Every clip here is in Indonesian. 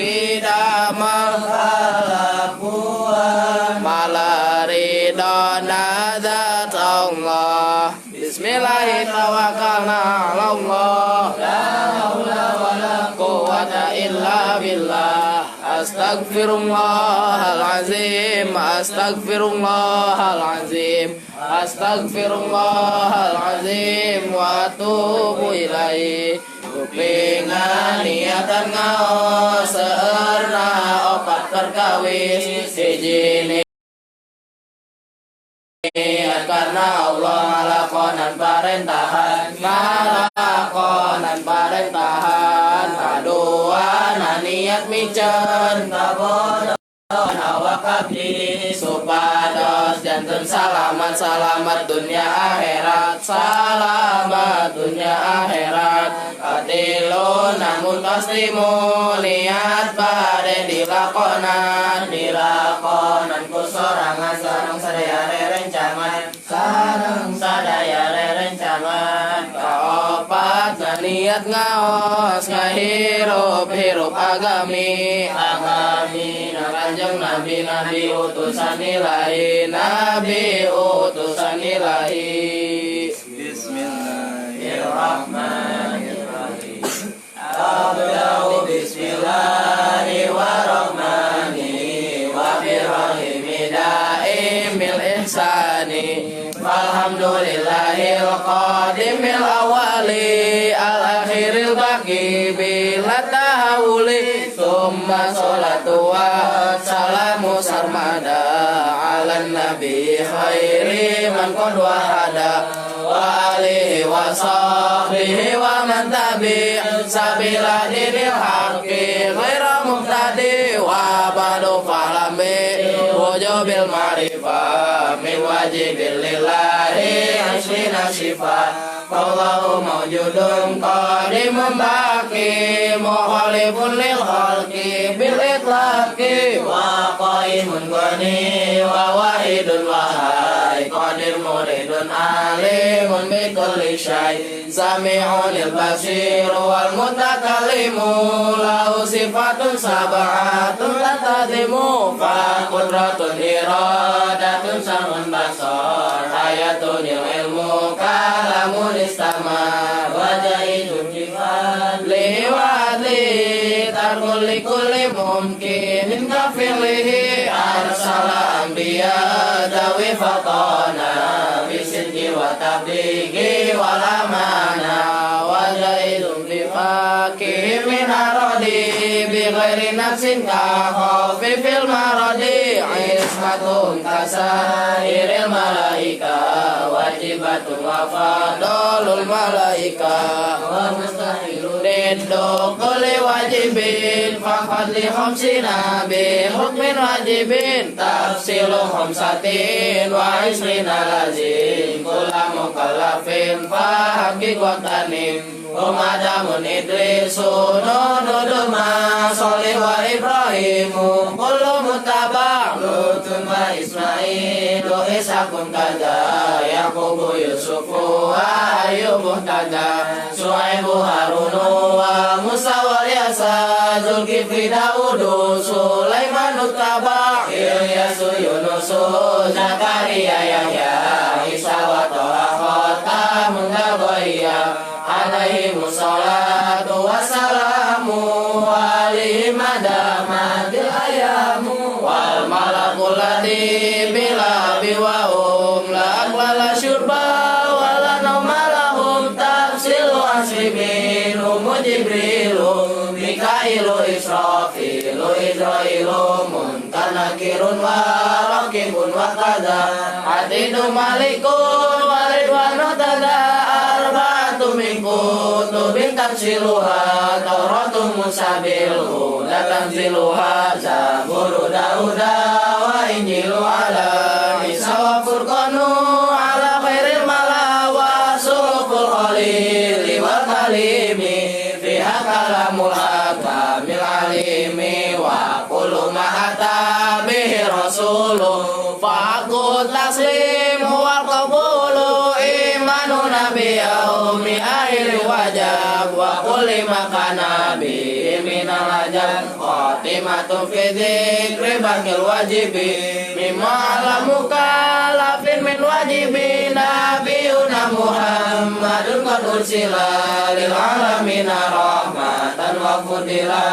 bidamal kalakuan malaridona zat Allah. Bismillahirrahmanirrahim tawakkalna 'alallah la haula wala quwwata illa billah. Astaghfirullahalazim, astaghfirullahalazim, astaghfirullahalazim wa atubu ilaihi. Kupingan niatan ngaos seurna opat perkawis hiji karena Allah ngalakonan parentahan kadua niat micen kabodoh awak abdi supados janten selamat dunia akhirat katilu namun pastimu niat bade dilakonan ku sorangan sareng sadaya rencangan kaopat niat ngaos ngahirup agami kanjeng nabi utusan ilahi Bismillahirrahmanirrahim. Abda'u bismillahirrahmanirrahim wa birrahimi daimil ihsani alhamdulillahil qadimil awali al akhiril baqi bila tahawuli summa sholatu wa salamu sarmada ala nabi khairi man qad wahada wa alihi wa sahbihi wa man tabi' sabila dinil haqqi ghaira muhtadi wa ba'du falami wujubil ma'rifah min wajibil lillahi ashlina sifat Allahu mawjudun qadimun baqi mukhalifun lil khalqi bil itlaqi wa qaimun qani wa wahidun wahai qadir muridun alimun bi kulli syai sami'un lil basir wal mutakallimu lahu sifatun sab'atun la tadimu fa qudratun iradatun samun basar hayatun ilmu kalamun istamar wajahidun jifat liwali tarkulli kulli mumkinin kafilihi arsala anbiya dawi fatana bisidki wa tablighi wal amana wajahidun lifaki min aradi bi ghairi nafsin ka khafi fil maradi ismatun kasairil malaika wajibatun wa fadolul malaika wa mustahilun niddo kulli wajibin faqad li khamsina bi hukmin wajibin tafsilu khamsatin wa isrina lazim kula mukallafin fa haqiqatanim Umadamun Idrisu Nuduma Solih wa Ibrahimu Kullu mutabak Lutun wa Ismailu Ishakun kada Yakubu Yusufu wa Ayubu tada Su'aibu Harunu wa Musa wal Yasa Zulkifli Daudu Sulaiman utabak Ilyasu Yunusu Zakaria Yahya Isa wa Toha Khotamun Gagoya alaihi musallatu wassalamu alaihi madamatil ayamu wal malakul ladhi bila biwahum la aklala syurba wala naumalahum tafsilu aslimin Jibrilu Mikailu Israfilu Idrailu Muntanakirun wa rakibun wa kada Atidu malikun walidwanu tada Tubin tafsiluha Tauratu musabilu Datang siluha Zaburu Dauda Wa injilu ala Isa wa furqanu Ala khairil mala Wa suhuful khalili Wa kalimi Fiha kalamul akamil alimi Wa kullu ma'ata bihi rasuluh Fa'akut taslim Wal qabulu Imanu nabi yaumi akhir wajab Wa kulli makana bi fi minal ajab khatimatu fi dzikri baqil wajibi mimma alamuka lafin min wajibi nabiyuna Muhammadun qad ursila lil alamina rahmatan wa fudila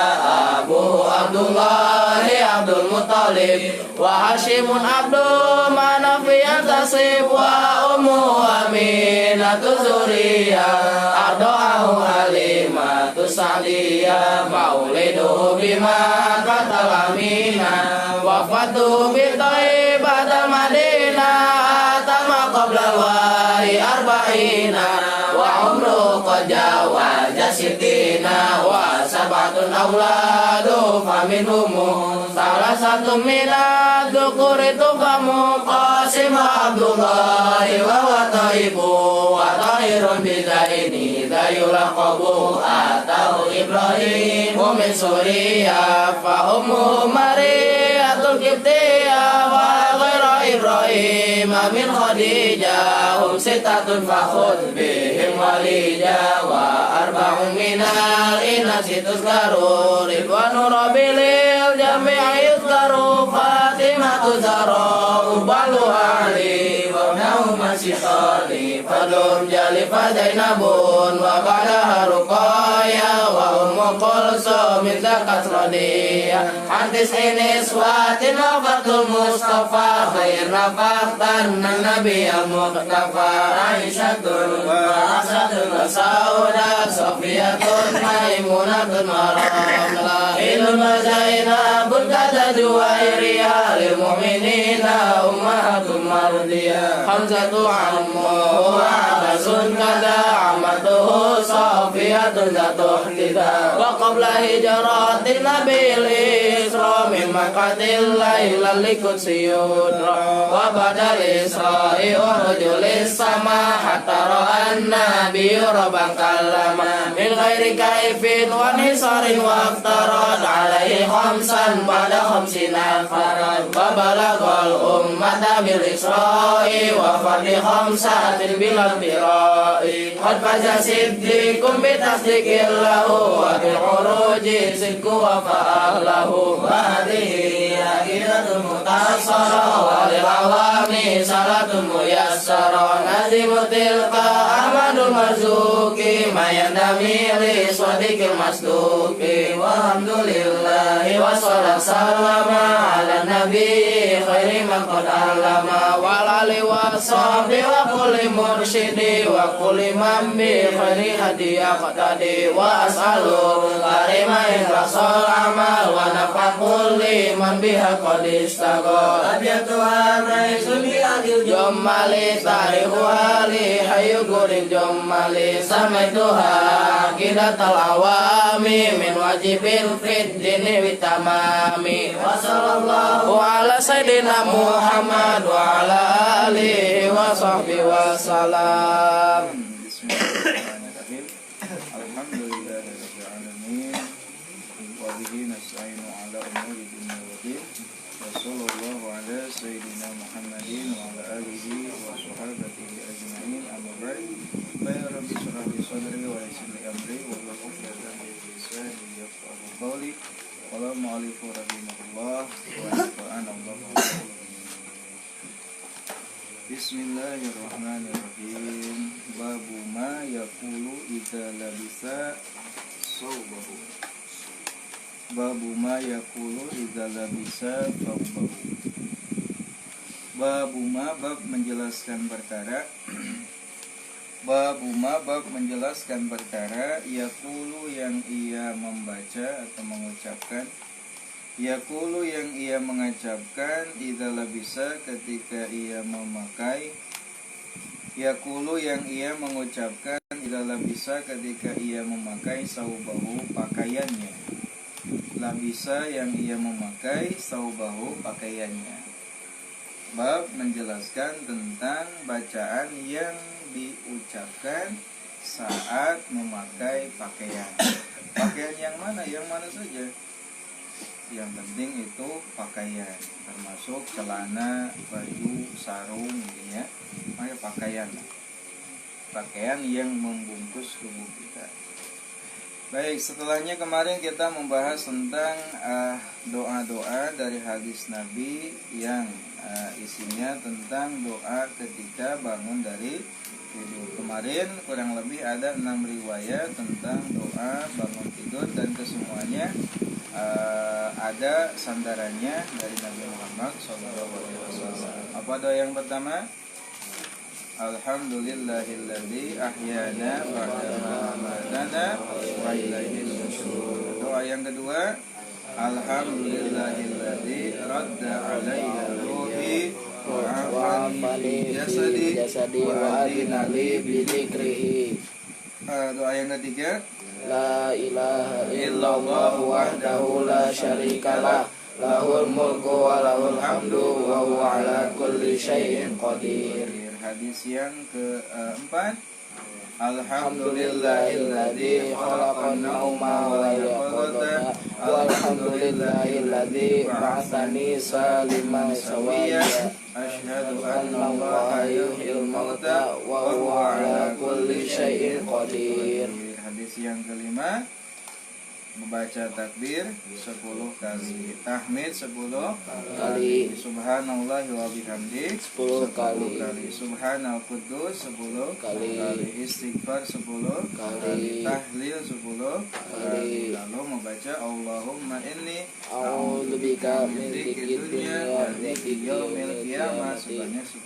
Abu Abdullah Abdul Muttalib wa Hashimun Abdul Manaf yantasib wa Ummu Aminatu Zuriyah Arda'ahu Halimatu Sa'diyah Mauliduhu bima qatal Aminah wafatu bi Thaibatal Madinah atama qabla wahi arba'ina wa umru qad jawaza sittina wa sabatun awladu faminhumu salah satu minat dzukuri tufamu Qasim Abdullah wa wataibu wa tahirun bidaini dayulaqabu atau Ibrahim min Suriya fa ummu Mariyatul Qibtiyah wa ghaira Ibrahim min Khadijah hum sitatun fakhud bihim walija wa arba'un minal inasi tuzkaru ridwanu rabilil jami'i yuzkaru Fatimatu Zahra ubalu ali wa nahu masyitani fadum jalifa Zainabun wa ba'daha Ruqayyah wa Ummu Kulsum min zakat radiyah antis ini swatin wa fatul Mustafa khair nafaqtan Nabi al-Muqtafa Aisyatun wa Asatun wa Sauda Sofiyatun Maimunatun Maramlah Ilun wa Zainabun kata Juwairiyah lil mu'minina ummahatun mardiyah Hamzatu ammu wa Abbasun kata amatuhu Sofiyatun zatuh kita wa qabla hijratin Nabil Isra min maqatil lailal likutsi yudra wa badal Isra'i urujulis sama hatta ra'an nabiyyu rabban kallama min ghairi kaifin wa nisarin wa aftarad alaihi khamsan pada khamsina farad wa balagal ummata bil Isra'i wa fadli khamsatin bil antira'i qad faza siddiqum bi tasdiqillahu wa bil uruji sidqu wa fa'alahu wa hadhihi aqidatul mutasara wa lil awami salatun muyassara nazimu tilqa ahmadul marzuki mayandami li swadikil masduki walhamdulillahi wa salama ala nabi khairi man qad alama wal ali wa sahbi wa kulli mursyidi wa kulli man bi khairi hadiya qadadi wa as'alu karima rasul amal wa nafa kulli man biha qad istaghal abiyatuha raisul bi adil jomali tarihu hali hayu gurin jomali samaituha aqidatul awami min wajibin fid dini witamami wa sallallahu ala sayyidina Muhammad wa ala alihi wa sahbihi wa salam. Bismillahirrahmanirrahim. Alhamdulillahirabbil alamin. Wa bihi nasta'inu ala umuri dunya wa din. Wa sallallahu ala sayyidina Muhammadin wa ala alihi wa sahbihi ajma'in. Amma ba'd. Ya Rabbi shrah li sadri wa yassir li amri wa hlul 'uqdatam min lisani yafqahu qawli. Qala mu'allifu rahimahullah wa nafa'ana Allahu. Bismillahirrahmanirrahim. Babu ma yaqulu idza labisa thawbahu. Babu ma yaqulu idza labisa thawbahu. Babu ma bab menjelaskan perkara. Babu ma bab menjelaskan perkara yaqulu yang ia membaca atau mengucapkan. Yaqulu yang ia mengucapkan idza labisa ketika ia memakai. Yaqulu yang ia mengucapkan idza labisa ketika ia memakai saubahu pakaiannya. Labisa yang ia memakai saubahu pakaiannya. Bab menjelaskan tentang bacaan yang diucapkan saat memakai pakaian. Pakaian yang mana? Yang mana saja. Yang penting itu pakaian, termasuk celana, baju, sarung, gitu ya. Maka pakaian yang membungkus tubuh kita. Baik, setelahnya kemarin kita membahas tentang doa-doa dari hadis Nabi yang isinya tentang doa ketika bangun dari tidur. Kemarin kurang lebih ada 6 riwayat tentang doa bangun tidur dan kesemuanya ada sandarannya dari Nabi Muhammad SAW. Apa doa yang pertama? Alhamdulillahilladzi ahyana ba'da amatana wa ilaihil nusyur. Doa yang kedua, Alhamdulillahilladzi radda alayya ruhi wa afani jasadi wa adina li bi dzikrihi. Doa yang ketiga, La ilaha illallah wahdahu la syarikalah, lahul mulku wa lahul hamdu wa huwa ala kulli syai'in qadir. Hadis yang keempat, Alhamdulillahilladzi khalaqan nauma wa yaqadata, walhamdulillahilladzi ba'atsani saliman sawiya, asyhadu anna allaha yuhyil mauta wa huwa ala kulli syai'in qadir. Hadis yang kelima, membaca takbir 10 kali, tahmid 10 kali, subhanallah wa bihamdi 10 kali, subhanal quddus 10 kali, istighfar 10 kali, tahlil 10 kali, lalu membaca Allahumma inni a'udzubika min dzikri dunya wa dzikri yaumil qiyamah sebanyak 10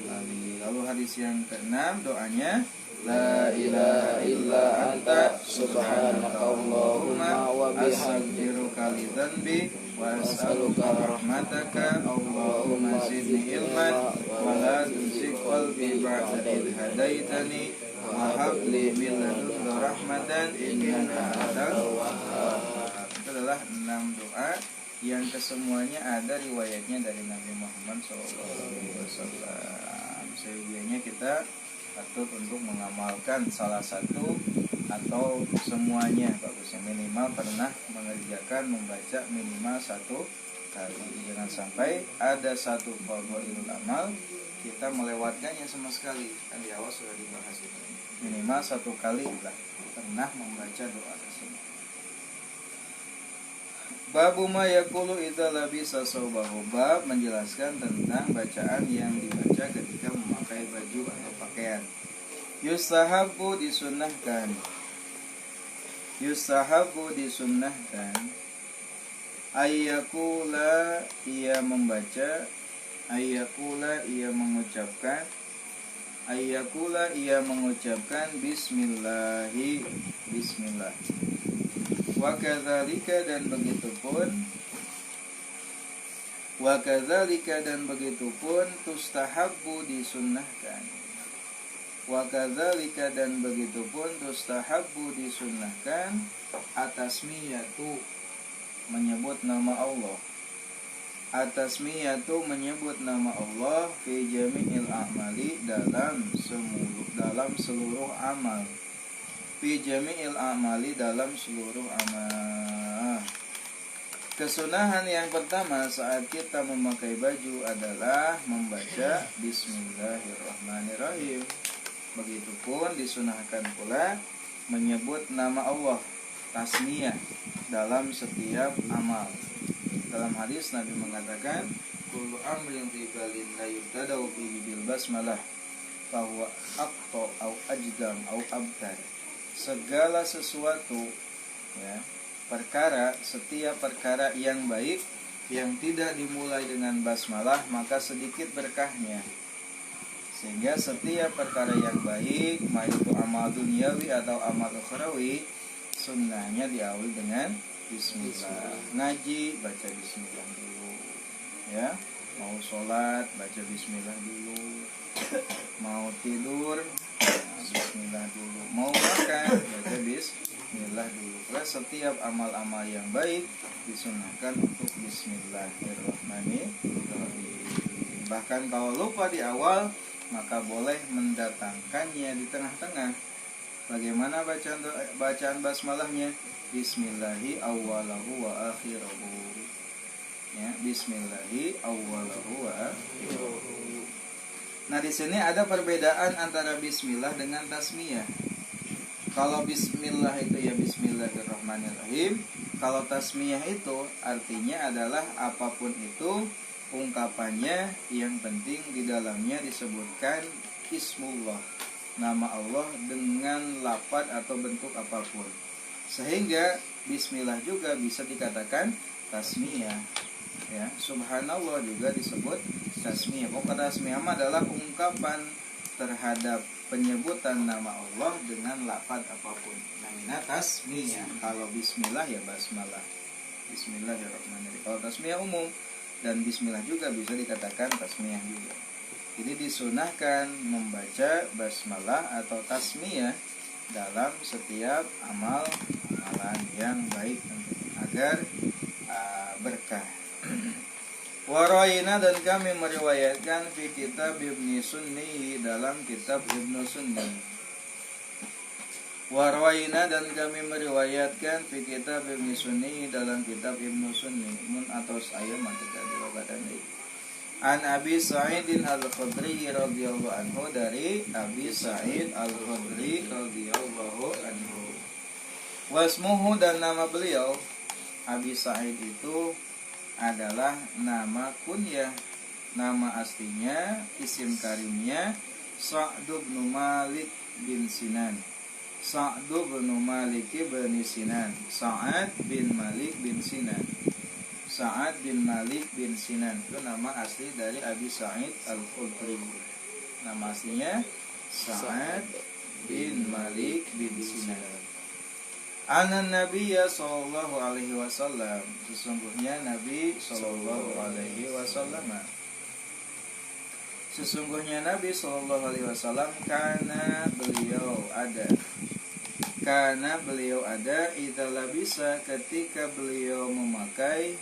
kali. Lalu hadis yang keenam, doanya La ilaha illa anta subhanaka Allahumma wa bihamdika li dzanbi wa as'aluka rahmataka Allahumma zidni ilman wa la tuzigh qalbi ba'da idh hadaitani wa hab li min ladunka rahmatan innaka antal wahhab. Itu adalah 6 doa yang kesemuanya ada riwayatnya dari Nabi Muhammad SAW. Seyogianya kita patut untuk mengamalkan salah satu atau semuanya, bagusnya minimal pernah mengerjakan membaca minimal 1 kali. Jangan sampai ada satu fardhul amal kita melewatkannya sama sekali. Kan di awal sudah dibahas itu. Minimal 1 kali lah pernah membaca doa tersebut. Babu ma yaqulu idza labisa saubahu, bab menjelaskan tentang bacaan yang dibaca ketika memakai baju atau pakaian. Yustahabu disunnahkan. Yustahabu disunnahkan ayyakula ia membaca, ayyakula ia mengucapkan, ayyakula ia mengucapkan bismillahi, bismillah. Wa kadzalika dan begitupun, wa kadzalika dan begitupun tustahabbu disunnahkan. Wa kadzalika dan begitupun tustahabbu disunnahkan atasmiyatu menyebut nama Allah. Atasmiyatu menyebut nama Allah fi jami'il a'mali dalam seluruh amal. Fi jami'il a'mali dalam seluruh amal. Kesunahan yang pertama saat kita memakai baju adalah membaca Bismillahirrahmanirrahim. Begitupun disunahkan pula menyebut nama Allah, tasmiyah, dalam setiap amal. Dalam hadis Nabi mengatakan, kullu amrin tibalin la yubtada'u bihi bil basmalah fahuwa aqta au ajdam au abtar. Segala sesuatu, ya, perkara, setiap perkara yang baik yang tidak dimulai dengan basmalah maka sedikit berkahnya. Sehingga setiap perkara yang baik, baik itu amal duniawi atau amal ukhrawi, sunnahnya diawali dengan bismillah. Ngaji baca bismillah dulu, ya. Mau sholat baca bismillah dulu. Mau tidur bismillah dulu. Mau makan baca bismillah dulu. Karena setiap amal-amal yang baik disunahkan untuk bismillahirrahmanirrahim. Bahkan kalau lupa di awal, maka boleh mendatangkannya di tengah-tengah. Bagaimana bacaan basmalahnya? Bismillahi awwalahu wa akhirahu. Ya, bismillahi awwalahu wa akhirahu. Nah, di sini ada perbedaan antara bismillah dengan tasmiyah. Kalau bismillah itu ya bismillahirrahmanirrahim. Kalau tasmiyah itu artinya adalah apapun itu ungkapannya, yang penting di dalamnya disebutkan ismullah, nama Allah dengan lafaz atau bentuk apapun. Sehingga bismillah juga bisa dikatakan tasmiyah. Ya, subhanallah juga disebut tasmiyah. Pokok tasmiyah adalah ungkapan terhadap penyebutan nama Allah dengan lafaz apapun. Namanya tasmiyah. Kalau bismillah ya basmalah. Bismillahirrahmanirrahim. Kalau tasmiyah umum, dan bismillah juga bisa dikatakan tasmiyah juga. Jadi disunahkan membaca basmalah atau tasmiyah dalam setiap amalan yang baik agar berkah. Waraina, dan kami meriwayatkan fi kitab Ibnu Sunni, dalam kitab Ibnu Sunni. Waraina, dan kami meriwayatkan fi kitab Ibnu Sunni, dalam kitab Ibnu Sunni. Mun atos ayat maka dilogatan deui. An Abi Sa'id Al-Khudri radhiyallahu anhu, dari Abi Sa'id Al-Khudri radhiyallahu anhu. Wasmuhu, dan nama beliau Abi Sa'id itu adalah nama kunyah. Nama aslinya, isim karimnya Sa'd bin Malik bin Sinan. Sa'd bin Malik bin Sinan. Sa'ad bin Malik bin Sinan. Sa'ad bin Malik bin Sinan itu nama asli dari Abi Sa'id Al-Khudri. Nama aslinya Sa'ad bin Malik bin Sinan. Anan Nabiya sallallahu alaihi wasallam, sesungguhnya Nabi sallallahu alaihi wasallam, sesungguhnya Nabi sallallahu alaihi wasallam, karena beliau ada idza labisa, ketika beliau memakai,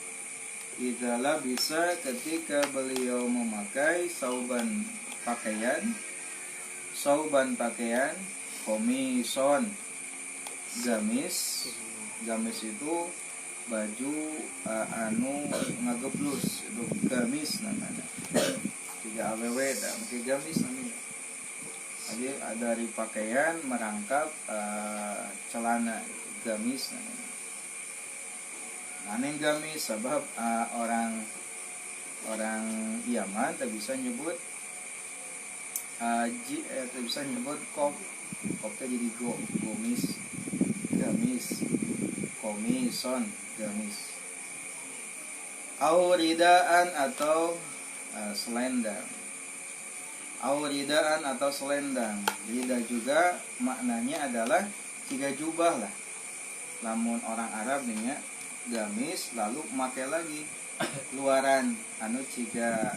idza labisa, ketika beliau memakai sauban pakaian, komison, gamis itu baju anu ngageblus, itu gamis namanya. Tiga awewe dan gamis namanya. Jadi dari pakaian merangkap celana, gamis namanya. Aneh gamis sebab orang Yaman tak bisa nyebut tak bisa nyebut kop jadi gamis, komison, gamis. Auridaan atau selendang. Auridaan atau selendang. Rida juga maknanya adalah tiga jubah lah. Lamun orang Arab nya gamis, lalu make lagi luaran anu ciga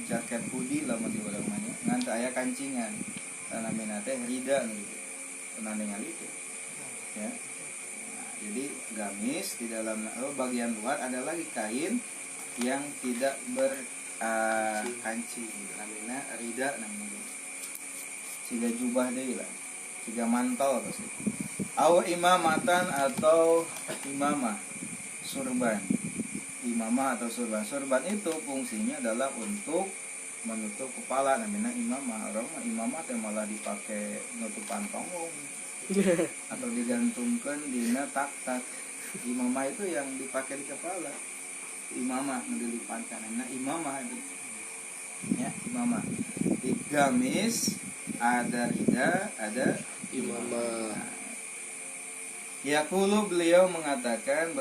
jaket hoodie lamun di urang mah nya ngan teu aya kancingan. Namina teh rida gitu. Pernah ningali itu. Ya. Nah, jadi gamis di dalam bagian luar ada lagi kain yang tidak berkancing, namanya rida namanya. Ciga jubah deui lah, ciga mantel pasti. Au imamatan atau imamah, surban. Imamah atau surban. Surban itu fungsinya adalah untuk menutup kepala, namanya imamah. Orang imamah teh malah dipakai nutupan tongong atau digantungkan di tak. Imamah itu yang dipakai di kepala. Imamah dilipatkan. Nah, imamah itu. Ya, imamah. Di gamis ada rida, ada imamah. Yaqulu, beliau mengucapkan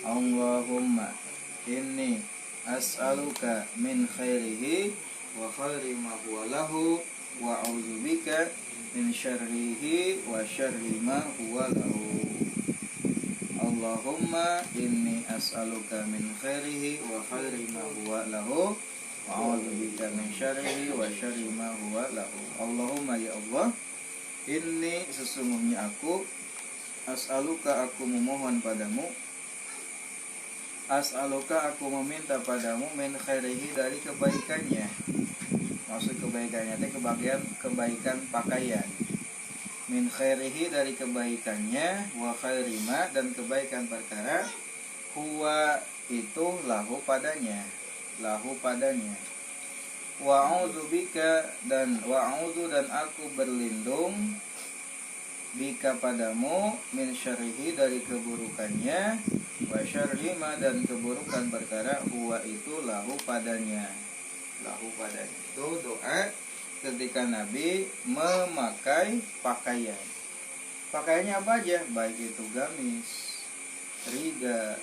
Allahumma inni as'aluka min khairihi wa khairi ma huwa lahu wa a'udzubika min syarrihi wa syarri ma huwa lahu. Allahumma inni as'aluka min khairihi wa khairi ma huwa lahu wa a'udzubika min syarrihi wa syarri ma huwa lahu. Allahumma, ya Allah, inni sesungguhnya aku, as'aluka aku memohon padamu, as'aluka aku meminta padamu, min khairihi dari kebaikannya. Maksud kebaikannya itu kebaikan pakaian. Min khairihi dari kebaikannya, wa khairima dan kebaikan perkara, huwa itu lahu padanya. wa'udzu dan aku berlindung bika padamu min syarrihi dari keburukannya, wa syarri ma dan keburukan perkara huwa itu lahu padanya. Itu doa ketika Nabi memakai pakaian. Pakaiannya apa aja? Baik itu gamis, riga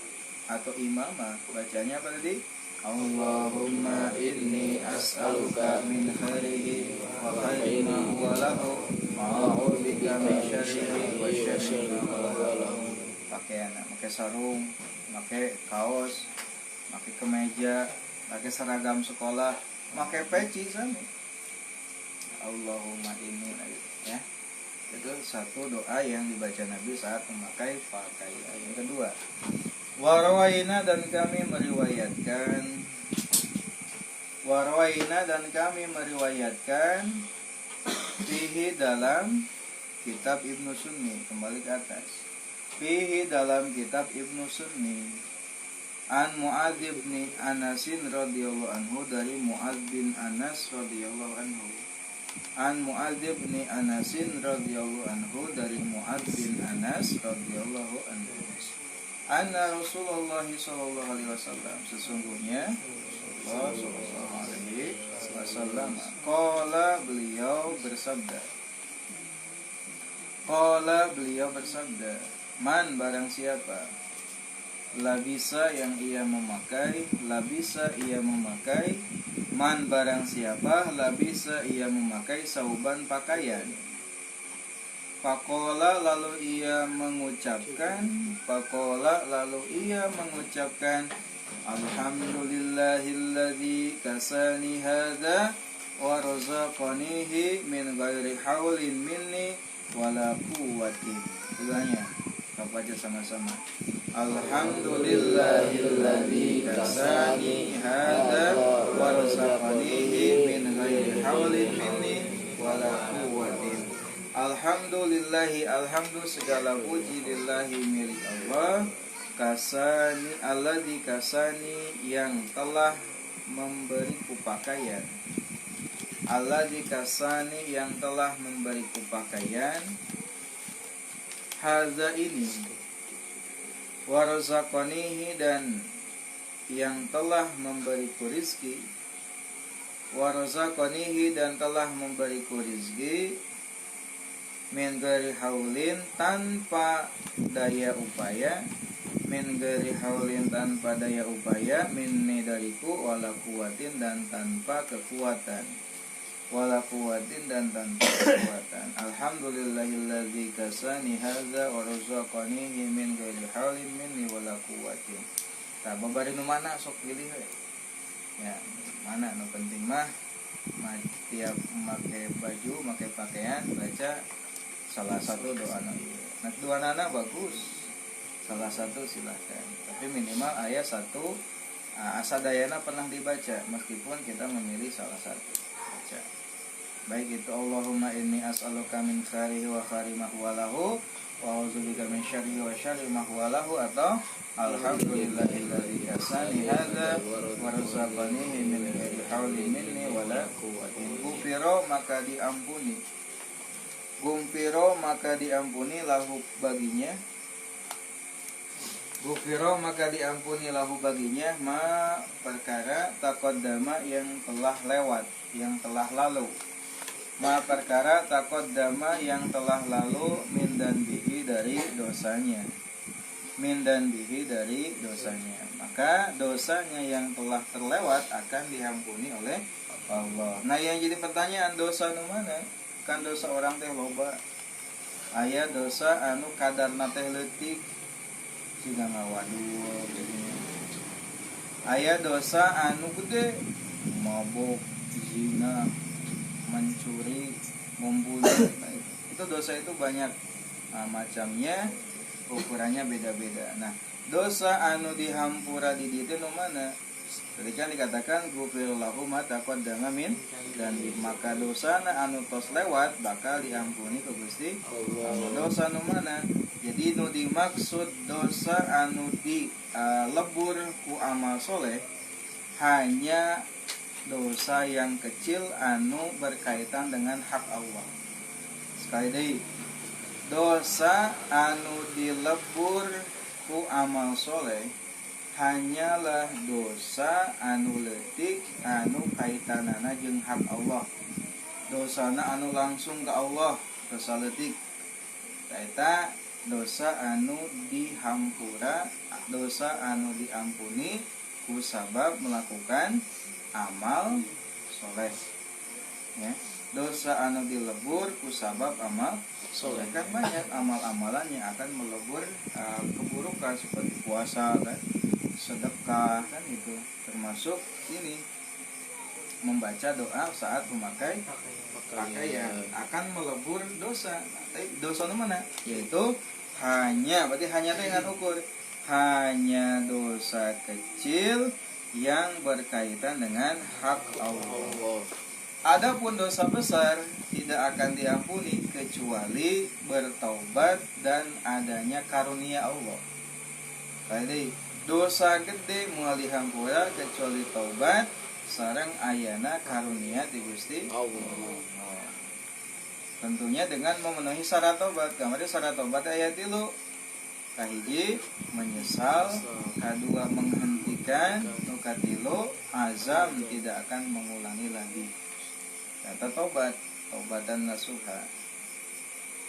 atau imamah. Bacanya apa tadi? Allahumma inni as'aluka min khairihi wa khairi ma huwa lahu ma'udzubika min syarrihi wa syarri ma huwa lahu. Pakaian, pakai sarung, pakai kaos, pakai kemeja, pakai seragam sekolah, pakai peci sama. Allahumma inni, ya. Itu satu doa yang dibaca Nabi saat memakai pakaian. Yang kedua, Warawaina dan kami meriwayatkan fihi dalam kitab Ibnu Sunni, kembali ke atas. Fihi dalam kitab Ibnu Sunni an Mu'adz bin Anasin radhiyallahu anhu, dari Mu'adz bin Anas radhiyallahu anhu. An Mu'adz bin Anasin radhiyallahu anhu, dari Mu'adz bin Anas radhiyallahu anhu. Anna Rasulullah sallallahu alaihi wasallam, sesungguhnya Rasulullah sallallahu alaihi wasallam qala, beliau bersabda, man barang siapa labisa yang ia memakai, man barang siapa labisa ia memakai sauban pakaian. Pakola lalu ia mengucapkan Alhamdulillahilladzi kasani hadza wa razaqanihi min ghairi haulin minni wala quwwatin. Bilangnya apa aja sama-sama. Alhamdulillahilladzi kasani hadza wa razaqanihi min ghairi haulin minni wala quwwatin. Alhamdulillahi, alhamdulillah segala puji lillahi milik Allah, kasani alladzi kasani yang telah memberiku pakaian, alladzi kasani yang telah memberiku pakaian, hadza ini, warazaqanihi dan yang telah memberiku rizki, warazaqanihi dan telah memberiku rizki, min ghairi haulin tanpa daya upaya, minni dariku, wala kuwatin dan tanpa kekuatan, Alhamdulillahilladzi kasani hadza wa razaqanihi min ghairi haulin minni wala kuwatin. Tah babari nu mana sok pilih we. Ya, mana nu penting mah tiap make baju, make pakaian baca salah satu doa Nabi. Nah, doa nana bagus, salah satu silahkan. Tapi minimal ayat satu asadayana pernah dibaca, meskipun kita memilih salah satu baca. Baik itu Allahumma inni as'aluka min khairihi wa khairi ma huwa lahu wa a'udzubika min syarrihi wa syarri ma huwa lahu, atau alhamdulillahilladzi kasani hadza wa razaqanihi min ghairi haulin minni wala quwwatin. Gufiro maka diampuni lahu baginya, ma perkara taqaddama yang telah lewat, yang telah lalu, ma perkara taqaddama yang telah lalu, min dan bihi dari dosanya, maka dosanya yang telah terlewat akan diampuni oleh Allah. Nah, yang jadi pertanyaan, dosa nu mana? Kan dosa orang teh loba. Aya dosa anu kadarna teh leutik, siga ngawadul jadinya. Aya dosa anu gede, mabok, zina, mencuri, membunuh. Itu dosa itu banyak macamnya, ukurannya beda-beda. Nah, dosa anu dihampura di dieu nu mana? Tadi kan dikatakan gufirlahu ma taqaddama min, dan maka dosana anu tos lewat bakal diampuni ku Gusti Allah. Dosa nu mana? Jadi nu dimaksud dosa anu di lebur ku amal soleh hanya dosa yang kecil anu berkaitan dengan hak Allah. Sekali deui, dosa anu dilebur ku amal soleh hanyalah dosa anu leutik anu kaitanana jeung hak Allah. Dosana anu langsung ke Allah, dosa leutik. Eta dosa anu dihampura, dosa anu diampuni ku sabab melakukan amal soleh. Ya. Dosa anu dilebur ku sabab amal soleh, kan banyak amal-amalan yang akan melebur keburukan seperti puasa kan, sedekah kan, itu termasuk ini membaca doa saat memakai pakaian akan melebur dosa. Dosa mana? Yaitu hanya, berarti hanya dengan ukur hanya dosa kecil yang berkaitan dengan hak Allah. Adapun dosa besar tidak akan diampuni kecuali bertaubat dan adanya karunia Allah. Jadi dosa gede moal dihampura kecuali taubat sareng ayana karunia ti Gusti Allah. Tentunya dengan memenuhi syarat taubat. Kamari syarat taubat aya 3. Kahiji menyesal, kedua menghentikan, nu katilu azam tidak akan mengulangi lagi. Kata taubat, taubatan nasuha.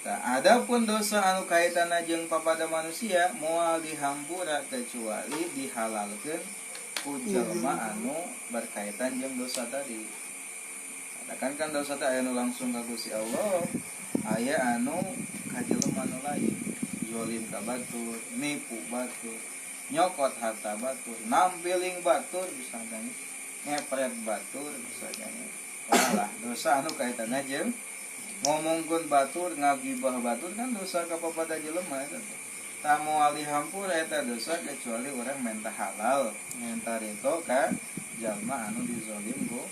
Nah, adapun dosa anu kaitanna jeung papada manusia moal dihampura kecuali dihalalkeun ku jalma anu berkaitan jeung dosa tadi. Katakan kan dosa teh aya anu langsung ka Gusti Allah, aya anu ka jelema anu lain. Zolim ka batur, nipu batur, nyokot harta batur, nampiling batur bisa jadi, ngepret batur bisa jadi. Walah, dosa anu kaitanna jeung ngomongkeun batur, ngagibah batur kan dosa ka papada jelema eta. Ta moal dihampura eta dosa kecuali urang menta halal, menta reto ka jalma anu dizolim ku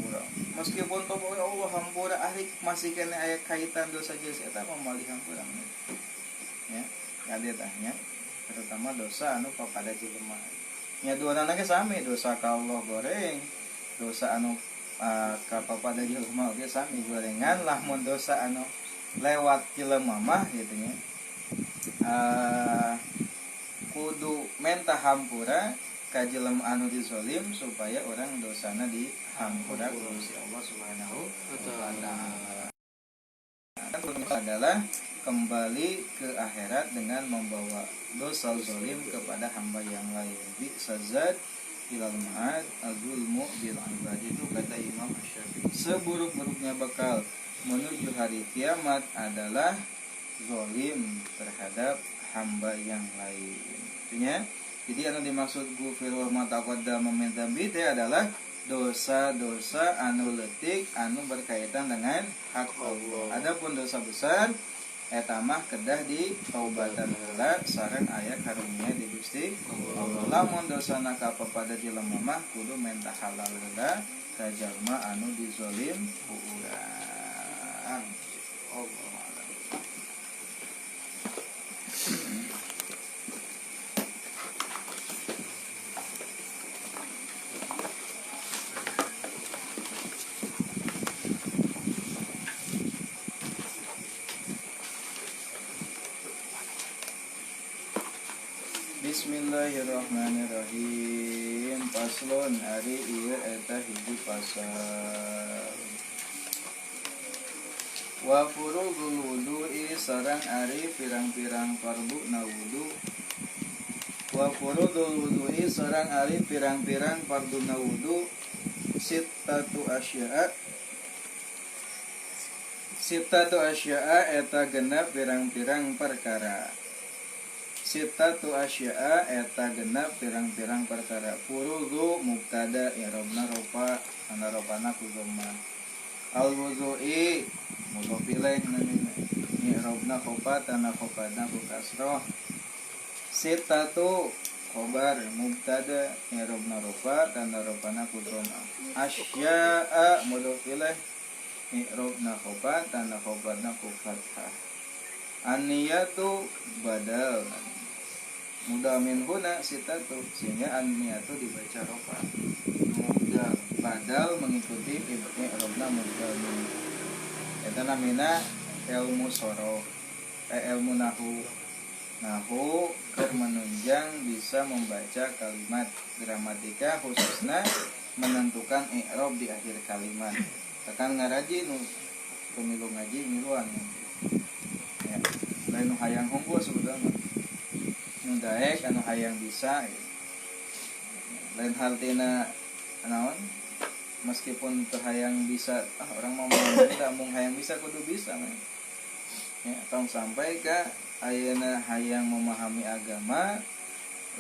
urang. Meskipun toboh Allah hampura ari masih kena aya kaitan dosa jeung eta moal dihampura. Ya, kade tanya terutama dosa anu papada jelema. Nya duana ge sami, dosa ka Allah goreng, dosa anu ka papada jelema ge sami gorengan. Lamun dosa anu lewat jelema mah gitu nya. Kudu menta hampura ka jelema anu dizolim supaya orang dosana dihampura ku Gusti Allah Subhanahu wa taala. Adalah kembali ke akhirat dengan membawa dosa zalim kepada hamba yang lain. Bi sazad ilal ma'ad azulmu bil ibad, itu kata Imam Asy-Syafi'i. Seburuk-buruknya bakal menuju hari kiamat adalah zalim terhadap hamba yang lain. Artinya, jadi anu dimaksud gufir wa ma taqaddama min dzambi adalah dosa-dosa anu leutik anu berkaitan dengan hak Allah. Adapun dosa besar eta mah kedah di taubatan heula sareng aya karunia di Gusti Allah. Lamun dosana ka papada jelema mah kudu menta halal heula ka jalma anu dizolim ku urang. Allah. Bismillahirrahmanirrahim. Paslon ari ieu eta hiji pasal. Wa furudul wudu'i sareng ari pirang-pirang fardu na wudu. Wa furudul wudu'i sareng ari pirang-pirang fardu na wudu. Sittatu asya'a eta genep pirang-pirang perkara. Sittatu asya'a eta genep pirang-pirang perkara. Furudu mubtada i'rabna rofa ana rofana ku dhamma. Al wudu'i mudhof ilaih namina. I'rabna khofa ana khofana ku kasrah. Sittatu khobar mubtada i'rabna rofa ana rofana ku dhamma. Asya'a mudhof ilaih i'rabna khofa ana khofana ku fathah. An-niyatu badal mudah min huna sitatu, sehingga an-niyatu dibaca rofa. Mudah badal mengikuti i'rabna mubdal min. Eta namina ilmu sorof, ilmu nahu. Nahu keur menunjang bisa membaca kalimat. Gramatika khususnya menentukan i'rab di akhir kalimat. Tekan ngaraji nu pemilu ngaji miluan. Ya, lain nu hayang hungkul sebetulnya. Nu daek anu hayang bisa. Lain haltina naon? Meskipun teu hayang bisa, orang mau tidak mung hayang bisa kudu bisa man. Ya, tong sampai ke ayeuna hayang memahami agama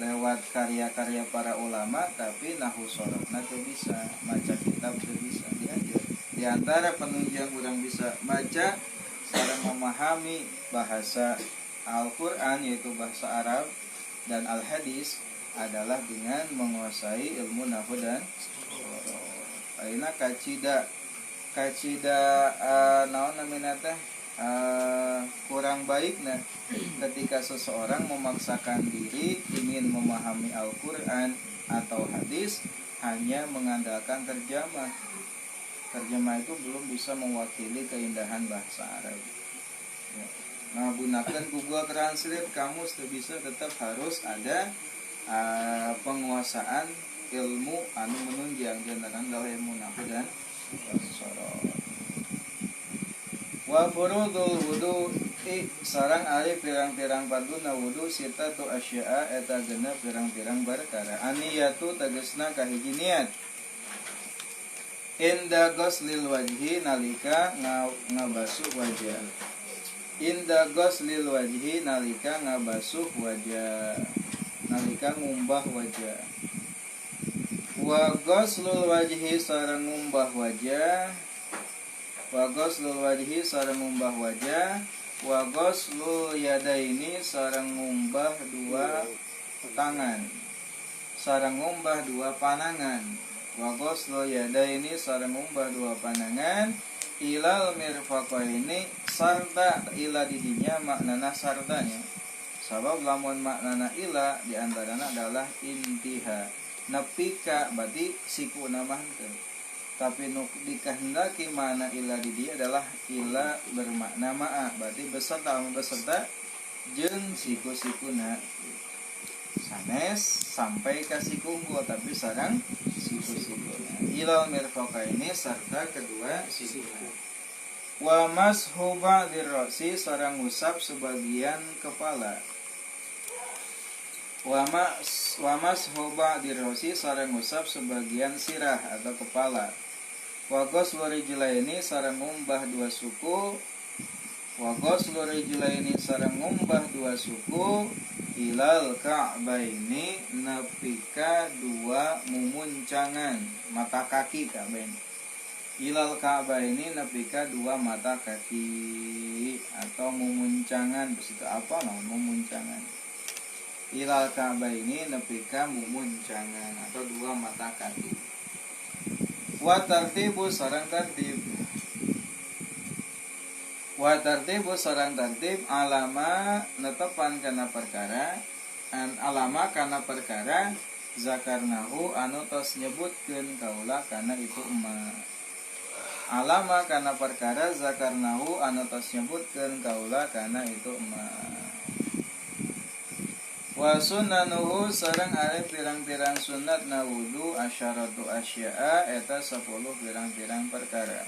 lewat karya-karya para ulama, tapi nahu sorofna teu bisa, maca kitab teu bisa diajar. Di antara penunjang urang bisa baca sareng memahami bahasa Al-Qur'an yaitu bahasa Arab dan Al-Hadis adalah dengan menguasai ilmu nahu dan sorof. Ayeuna kacida naon namina teh kurang baik ketika seseorang memaksakan diri ingin memahami Al-Quran atau hadis hanya mengandalkan terjemah. Terjemah itu belum bisa mewakili keindahan bahasa Arab. Ya. Nah, gunakan Google Translate, kamus bisa, tetap harus ada penguasaan ilmu anu menunjang jantaran dalam ilmu nahu dan sorof. Wa furudul wudu sarang ari pirang-pirang paduna wudu sita tu asya'a eta genep pirang-pirang perkara. Aniyatu tegasna kahiji niat. Inda ghuslil wajhi nalika ngabasuh wajah. Inda ghuslil wajhi nalika ngabasuh wajah. Nalika ngumbah wajah. Wa ghuslul wajhi sareng ngumbah wajah. Wa ghuslul wajhi sareng ngumbah wajah. Wa ghuslul yadaini sareng ngumbah dua tangan. Sareng ngumbah dua panangan. Wa ghuslul yadaini sareng ngumbah dua panangan. Ilal mirfaqaini sarta ila didinya maknana sartanya. Sabab lamun maknana ila diantaranya adalah intiha. Nepika berarti siku namahkeun. Tapi nu dikehendaki makna ila di dia adalah ila bermakna ma'a, berarti beserta jeung siku-sikuna sanes sampai ka siku unggul, tapi sareng siku-sikuna ilal mirfaqaini serta kedua sikuna. Wa mashuba dirrasi sareng ngusap sebagian kepala. Wa mashuba dirrasi sareng ngusap sebagian sirah atau kepala. Wa ghuslu rijlaini sareng ngumbah dua suku. Wa ghuslu rijlaini sareng ngumbah dua suku ilal ka'baini nepika dua mumuncangan mata kaki ka'bain. Ilal ka'baini nepika dua mata kaki atau mumuncangan, besitu apa namanya mumuncangan. Ilal ka'baini nepika mumuncangan atau dua mata kaki. Wa tartibu sareng tartib. Wa tartibu sareng tartib alama netepan kana perkara alama kana perkara zakarnahu anu tos nyebutkeun kaula kana itu emma. Alama kana perkara zakarnahu anu tos nyebutkeun kaula kana itu emma. Wa sunnanuhu sareng ari pirang-pirang sunnatna wudu asyaratu asya'a eta 10 pirang-pirang perkara.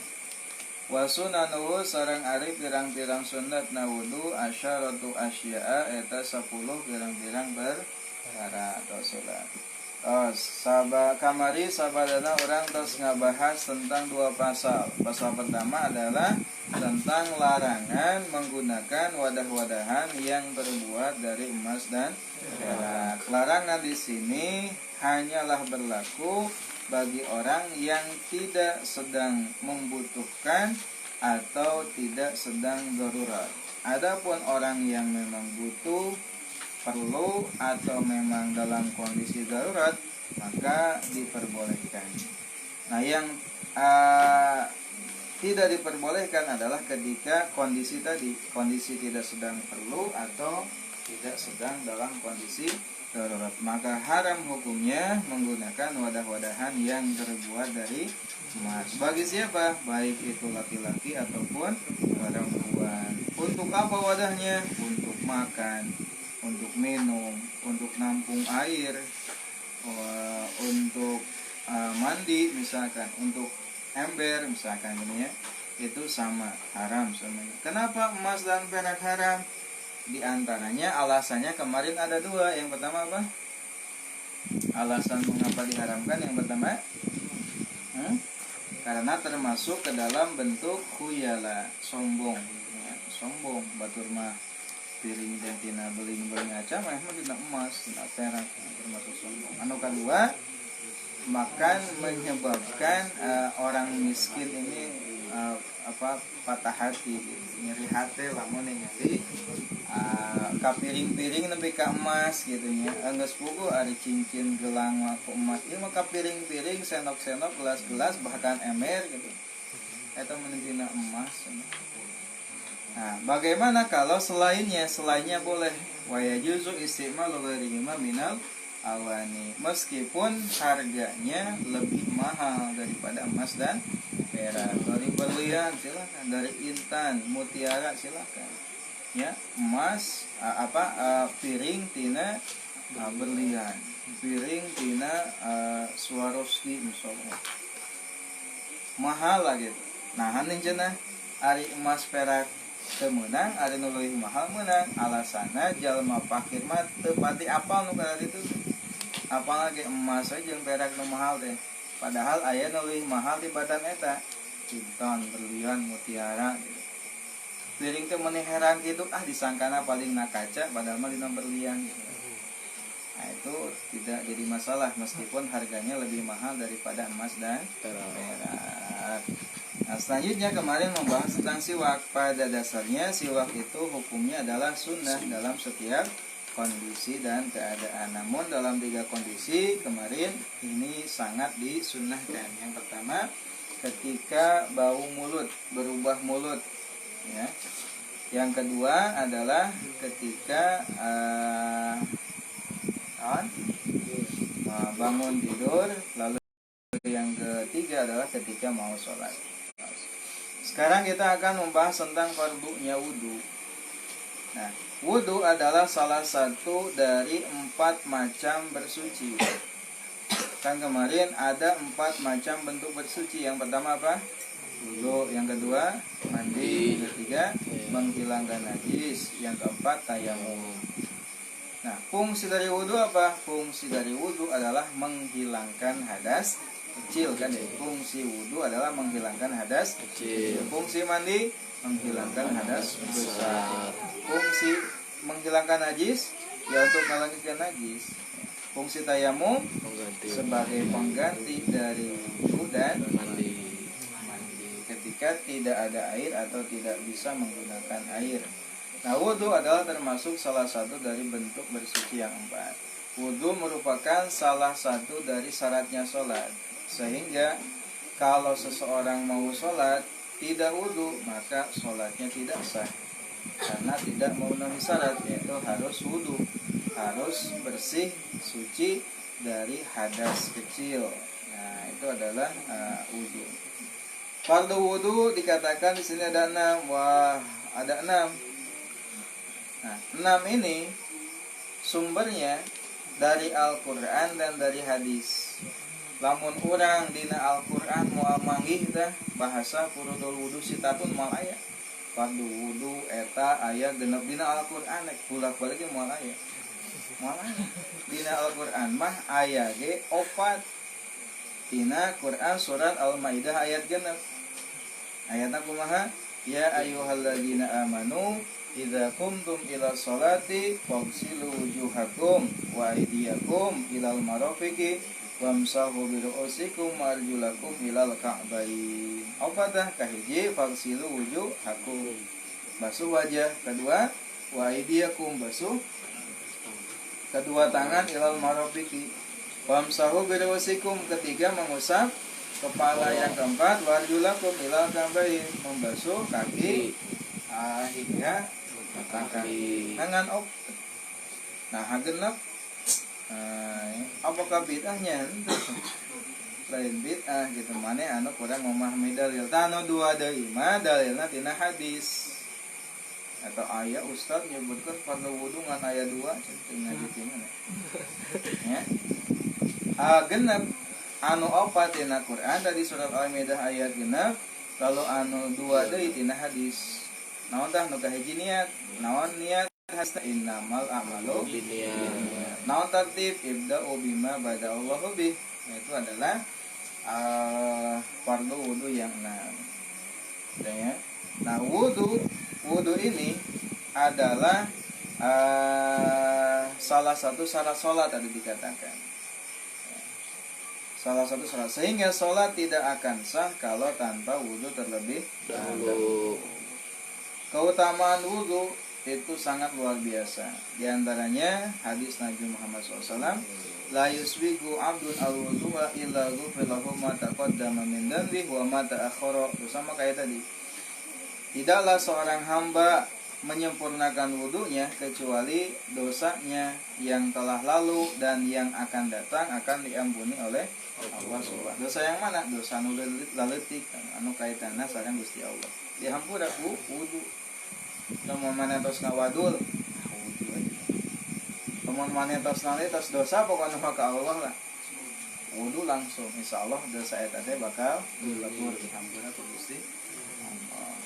Wa sunnanuhu sareng ari pirang-pirang sunnatna wudu asyaratu asya'a eta 10 pirang-pirang perkara atau salat. Kamari sabadana orang tos ngabahas tentang dua pasal. Pasal pertama adalah tentang larangan menggunakan wadah-wadahan yang terbuat dari emas dan perak. Larangan di sini hanyalah berlaku bagi orang yang tidak sedang membutuhkan atau tidak sedang darurat. Adapun orang yang memang butuh, perlu atau memang dalam kondisi darurat, maka diperbolehkan. Nah, yang tidak diperbolehkan adalah ketika kondisi tadi, kondisi tidak sedang perlu atau tidak sedang dalam kondisi darurat. Maka haram hukumnya menggunakan wadah-wadahan yang terbuat dari emas. Bagi siapa? Baik itu laki-laki ataupun perempuan. Untuk apa wadahnya? Untuk makan, untuk minum, untuk nampung air, untuk mandi misalkan, untuk ember misalkan ini ya. Itu sama, haram semuanya. Kenapa emas dan perak haram? Di antaranya alasannya kemarin ada dua. Yang pertama apa? Alasan mengapa diharamkan yang pertama, karena termasuk ke dalam bentuk khuyala, sombong ya, sombong batur mah piring dan tina beling aca mah tidak emas, tidak perak, termasuk sombong. Anu kedua, makan menyebabkan orang miskin ini patah hati, nyeri hati lamun nyeri ka piring-piring nepi ka emas gitu nya. Geus puguh ari cincin gelang ku emas ieu mah ka piring-piring, senok-senok, gelas-gelas, bahkan emer gitu. Eta menunjukna emas. Nah, bagaimana kalau selainnya boleh wa yajuzu istimalu ghairihi minal awani, meskipun harganya lebih mahal daripada emas dan perak. Dari berlian silakan, dari intan, mutiara silakan. Ya, emas piring tina berlian, piring tina Swarovski misalnya. Mahal lah gitu. Nah, hanin cenah ari emas perak teu meunang, ari nu leuwih mahal meunang. Alasanna jalma fakir mah teu pati apal nu kada ditu. Apalagi emas aja jeung perak nu mahal teh. Padahal aya nu leuwih mahal di badan eta. Intan, berlian, mutiara gitu. Piring teh meneh heran gitu, disangkana paling nakaca padahal mah dina berlian gitu. Nah, itu tidak jadi masalah meskipun harganya lebih mahal daripada emas dan perak. Nah, selanjutnya kemarin membahas tentang siwak. Pada dasarnya siwak itu hukumnya adalah sunnah dalam setiap kondisi dan keadaan. Namun dalam 3 kondisi kemarin ini sangat disunnahkan. Yang pertama, ketika bau mulut, berubah mulut ya. Yang kedua adalah ketika bangun tidur. Lalu yang ketiga adalah ketika mau sholat. Sekarang kita akan membahas tentang fardunya wudu. Nah, wudu adalah salah satu dari 4 macam bersuci. Kan kemarin ada 4 macam bentuk bersuci. Yang pertama apa? Wudu. Yang kedua mandi. Yang ketiga menghilangkan najis. Yang keempat tayamum. Nah, fungsi dari wudu apa? Fungsi dari wudu adalah menghilangkan hadas kecil kan ya. Fungsi wudu adalah menghilangkan hadas kecil. Fungsi mandi menghilangkan hadas besar. Fungsi menghilangkan najis ya untuk menghilangkan najis. Fungsi tayamum sebagai pengganti dari wudu dan mandi ketika tidak ada air atau tidak bisa menggunakan air. Nah, wudu adalah termasuk salah satu dari bentuk bersuci yang 4. Wudu merupakan salah satu dari syaratnya sholat. Sehingga kalau seseorang mau sholat tidak wudu, maka sholatnya tidak sah. Karena tidak memenuhi syarat, yaitu harus wudu, harus bersih, suci dari hadas kecil. Nah, itu adalah wudu. Fardu wudu dikatakan di sini ada 6. Wah, ada 6. Nah, 6 ini sumbernya dari Al-Quran dan dari hadis. Lamun urang dina Al-Quran moal manggih teh bahasa furudul wudu sitatun moal aya. Fardu wudu eta aya genep dina Al-Quran bolak-balik moal aya. Moal aya. Dina Al-Quran mah aya ge 4. Dina Quran surat Al-Maidah ayat genep. Ayatna kumaha? Ya ayyuhalladzina amanu idza qumtum ila sholati faghsilu wujuhakum wa aydiyakum ilal marafiqi wamsahu bi ru'usikum wa arjulakum ilal ka'bayn. Apa tah? Kahiji faghsilu wujuhakum, basuh wajah. Kedua wa aydiyakum, basuh kedua tangan, ilal marafiqi wamsahu bi ru'usikum, ketiga mengusap kepala. Yang keempat warjulakum ilal ka'bayn, membasuh kaki hingga kaki. Dengan Nah hagenep apakah bid'ahnya lain bid'ah gitu mana anu kurang memahami dalil tanu dua deui mah dalilna tina hadis atau ayat ustaz nyebutkan fardu wudu ngan ayat 2 cenah ngaji mana ya genep anu opat tina Quran tadi surat Al-Maidah ayat genep kalau anu 2 deui tina hadis naon tah nu kahiji niat naon niat hasta innamal a'malu binniyat naon tartib ibda'u bima bada Allahu bih itu adalah fardu wudu yang 6 ya. Nah wudu ini adalah salah satu syarat sholat tadi dikatakan salah satu syarat sehingga sholat tidak akan sah kalau tanpa wudu terlebih dahulu. Keutamaan wudu itu sangat luar biasa. Di antaranya hadis Nabi Muhammad SAW, la yusbigu abdun al-wudu'a illa ghufrilahu ma taqaddama min dhanbihi wa ma ta'akhkhara. Sama kayak tadi. Tidaklah seorang hamba menyempurnakan wudunya kecuali dosanya yang telah lalu dan yang akan datang akan diampuni oleh Allah Subhanahu. Dosa yang mana? Dosa nu leutik anu kaitanna sareng Gusti Allah. Dihampura ku wudu. Lamun manentos ngawadul, wudu aja. Lamun manentos nalitos dosa pokona mah ka Allah lah. Wudu langsung insyaallah dosa eta teh bakal dilebur dihampura ku Gusti Allah.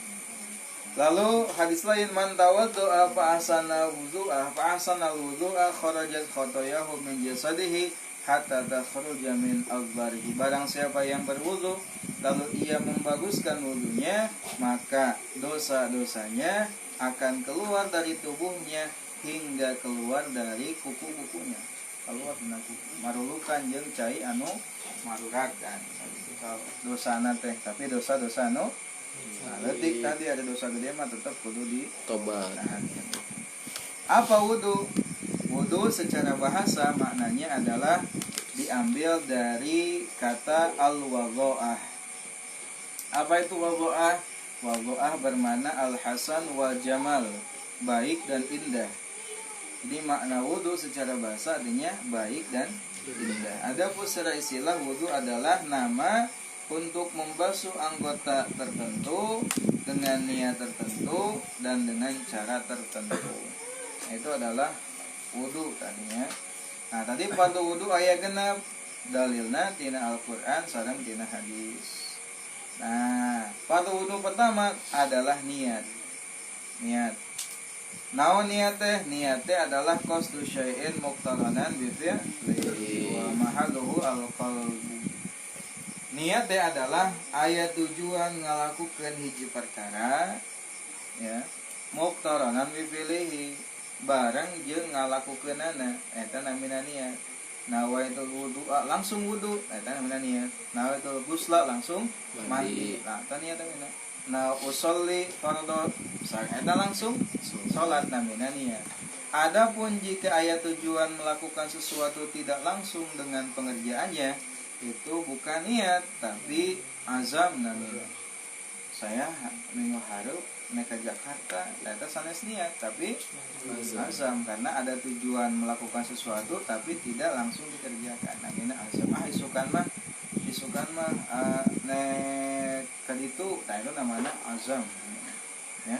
Lalu hadis lain man tawaddu'a fa ahsana wudu'a fa ahsana wudu'a kharajat khotoyahu min jasadihi hatta takhruja min adbarihi. Barang siapa yang berwudu lalu ia membaguskan wudunya maka dosa-dosanya akan keluar dari tubuhnya hingga keluar dari kuku-kukunya. Keluar dina kuku marulukan jeung cai anu maruragan. Dosana teh tapi dosa-dosa anu letik tadi ada dosa gede mah tetap kudu ditobat. Apa wudu? Wudu secara bahasa maknanya adalah diambil dari kata al-wadha'ah. Apa itu wadha'ah? Wadha'ah bermakna al-hasan wal jamal, baik dan indah. Jadi makna wudu secara bahasa artinya baik dan indah. Adapun secara istilah wudu adalah nama untuk membasuh anggota tertentu dengan niat tertentu dan dengan cara tertentu. Itu adalah wudu tadinya. Nah, tadi fardu wudu aya genep dalilna tina Al-Qur'an sareng tina hadis. Nah, fardu wudu pertama adalah niat. Niat. Naon niat teh? Niat teh adalah qasdu syai'in muqtaranan bi fi'lihi wa mahalluhu al-qalbu. Niat teh adalah aya tujuan ngalakukeun hiji perkara ya, muqtaranan bi fi'lihi bareng jeung ngalakukeunana eta namina niat. Nawaitul wudu'a langsung wudu eta namina niat. Nawaitul ghusla langsung mandi. Nah, eta niat namina. Nah, usolli fardhu eta langsung salat namina niat. Adapun jika aya tujuan melakukan sesuatu tidak langsung dengan pengerjaannya itu bukan niat tapi azam namanya. Saya minggu hareup naik ke Jakarta eta sanes niat tapi azam karena ada tujuan melakukan sesuatu tapi tidak langsung dikerjakan. Namanya azam. Isukan mah naik ke ditu itu namanya azam. Ya.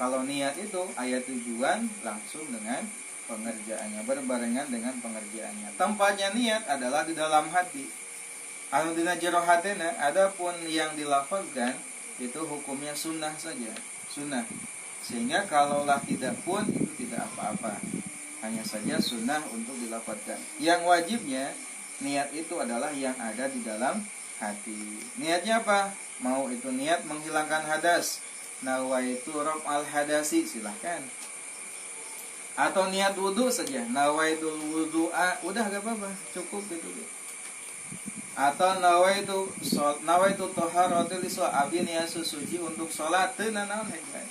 Kalau niat itu aya tujuan langsung dengan pengerjaannya, berbarengan dengan pengerjaannya. Tempatnya niat adalah di dalam hati. Anu dina jero hatena, adapun yang dilafazkan itu hukumnya sunnah saja, sunnah. Sehingga kalaulah tidak pun itu tidak apa-apa, hanya saja sunnah untuk dilafazkan. Yang wajibnya niat itu adalah yang ada di dalam hati. Niatnya apa? Mau itu niat menghilangkan hadas, nawaitu raf al hadasi silahkan. Atau niat wudu saja, nawaitul wudu'a, udah gak apa-apa, cukup itu. Atau nawaitu taharatil liswa abi niat suci untuk salat teu naon hebat.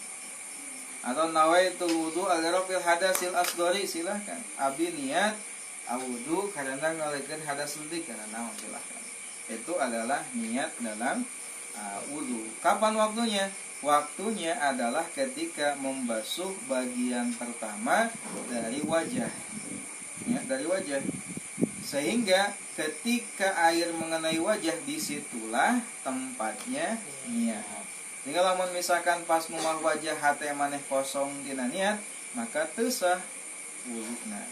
Atau nawaitu wudu agar fil hadasil asghari silahkan. Abi niat wudu karena ngalekeun hadas leutik kana naon silahkan. Itu adalah niat dalam wudu. Kapan waktunya? Waktunya adalah ketika membasuh bagian pertama dari wajah. dari wajah. Sehingga ketika air mengenai wajah, disitulah tempatnya niat. Sehingga lamun misalkan pas mumah wajah hate maneh kosong dina niat, maka teu sah wuduna.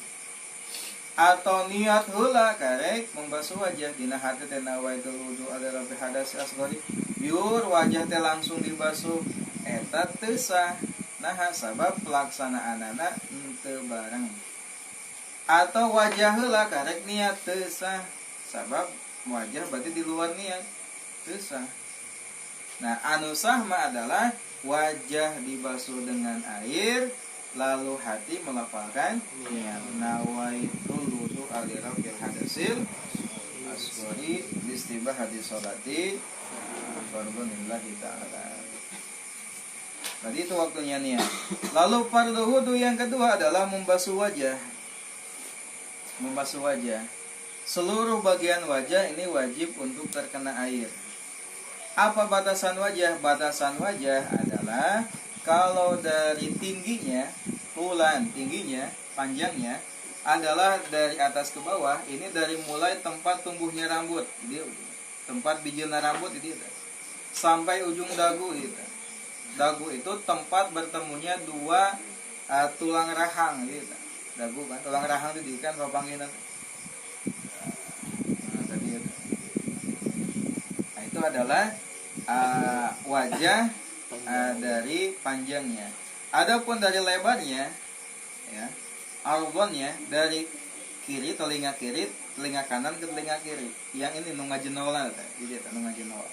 Atau niat heula karek membasuh wajah dina hate teh nawaitul wudu adalah fi hadas asghari, biur wajah teh langsung dibasuh, eta teu sah. Nah, sabab pelaksanaanana henteu bareng. Atau wajah heula karek niat teu sah, sabab wajah berarti di luar niat teu sah. Nah, anu sah mah adalah wajah dibasuh dengan air, lalu hati melafalkan niat nawaitul wudu alira fil hadasil asghari istibah hadis sholati fardhun lillahi ta'ala. Tadi itu waktunya niat. Lalu fardhu wudu yang kedua adalah membasuh wajah. Membasuh wajah. Seluruh bagian wajah ini wajib untuk terkena air. Apa batasan wajah? Batasan wajah adalah kalau dari tingginya, tulan tingginya, panjangnya adalah dari atas ke bawah. Ini dari mulai tempat tumbuhnya rambut, jadi tempat bijilna rambut itu sampai ujung dagu itu. Dagu itu tempat bertemunya dua tulang rahang gitu. Dagu kan, tulang rahang itu kan papangina. Nah, tadi itu. Nah, itu adalah wajah dari panjangnya. Adapun dari lebarnya, ya, argonnya dari kiri telinga kanan ke telinga kiri. Yang ini nungajenola, jadi nungajenola.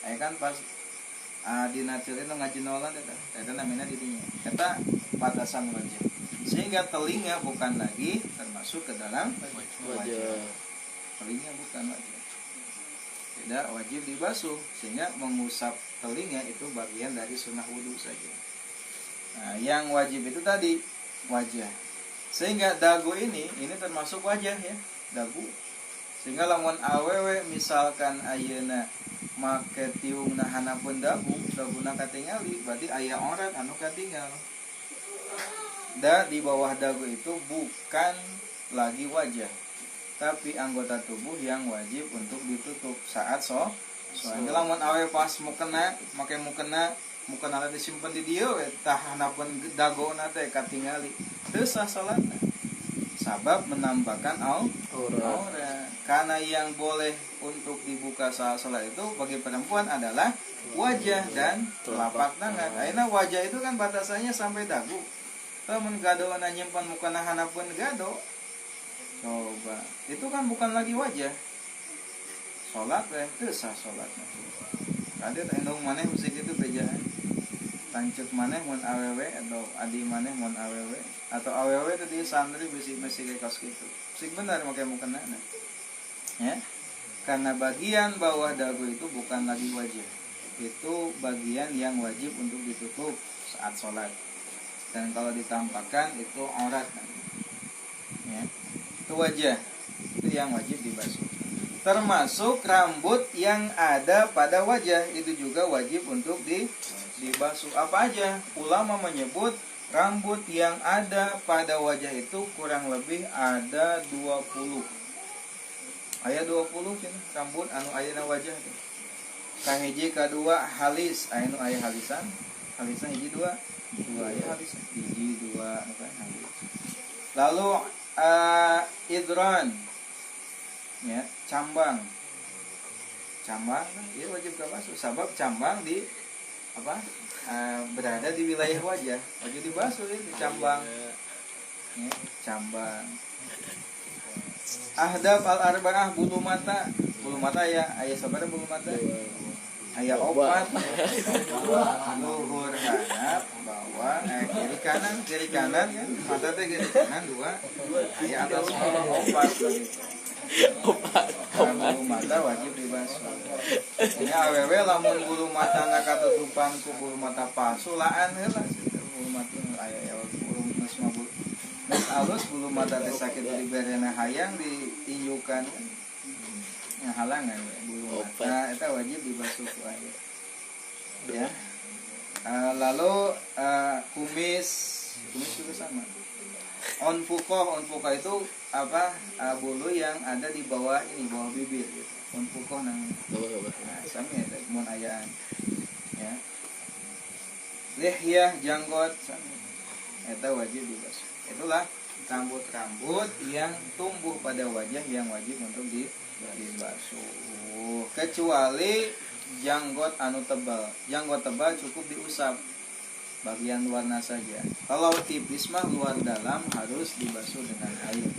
Ayo kan pas dinacirin nungajenola itu namanya didinya. Eta batasan wajah. Sehingga telinga bukan lagi termasuk ke dalam wajah. Telinga bukan wajah. Tidak wajib dibasuh, sehingga mengusap telinga itu bagian dari sunnah wudu saja. Nah, yang wajib itu tadi wajah. Sehingga dagu ini termasuk wajah ya, dagu. Sehingga lamun awewe misalkan ayeuna make tiung nahanapun daguna katingali, berarti aya orat anu katinggal. Da di bawah dagu itu bukan lagi wajah, tapi anggota tubuh yang wajib untuk ditutup saat soalnya lamun awe pas mukena make mukena disimpen di dieu tahanapun dagona teh katingali teu sah salatna. Sabab menampakkan aurat. Karena yang boleh untuk dibuka saat salat itu bagi perempuan adalah wajah dan telapak tangan. Ayeuna wajah itu kan batasannya sampai dagu. Mun gadoana nyimpan mukena hanapun gado. Coba, itu kan bukan lagi wajah. Salat teu sah salatna. Kade teh endong maneh mesti kitu bejaan. Tancuk maneh mun awewe atau adi maneh mun awewe atau awewe teh santri bisi kayak kaos kitu. Sing benar make mukena. Ya. Karena bagian bawah dagu itu bukan lagi wajah. Itu bagian yang wajib untuk ditutup saat salat. Dan kalau ditampakkan itu aurat. Ya. Itu wajah. Itu yang wajib dibasuh. Termasuk rambut yang ada pada wajah itu juga wajib untuk dibasuh. Apa aja? Ulama menyebut rambut yang ada pada wajah itu kurang lebih ada 20. Aya 20 kan rambut anu aya na wajah teh. Kahiji kadua halis, anu aya halisan hiji dua aya halis. Hiji dua apa halis. Lalu idran, ya, cambang ya wajib dibasuh. Sabab cambang di berada di wilayah wajah, wajib dibasuh ya, di cambang, ya, cambang. Ahdab al-arba'ah, bulu mata ya, ayah sabar bulu mata, ayah opat, luhur hadap, bawah, kiri kanan kan, mata teh kiri kanan dua, ayah atas bawah opat begitu. Bulu mata wajib dibasuh. Ini awewe lamun bulu mata nak katutupan ku bulu mata palsu laan heula bulu mata aya bulu geus mabul. Geus alus bulu mata teh sakit diberena hayang ditinjukan. Nya halangan bulu mata eta wajib dibasuh ku aya. Ya. Lalu kumis juga sama. Unfuqah itu apa? Bulu yang ada di bawah bawah bibir gitu. Unfuqah namanya. Nah, sami eta mun ayaan. Ya. Lihyah janggot sami. Eta wajib dibasuh. Itulah rambut-rambut yang tumbuh pada wajah yang wajib untuk dibasuh. Kecuali janggot anu tebal. Janggot tebal cukup diusap bagian luarnya saja. Kalau tipis mah luar dalam harus dibasuh dengan air.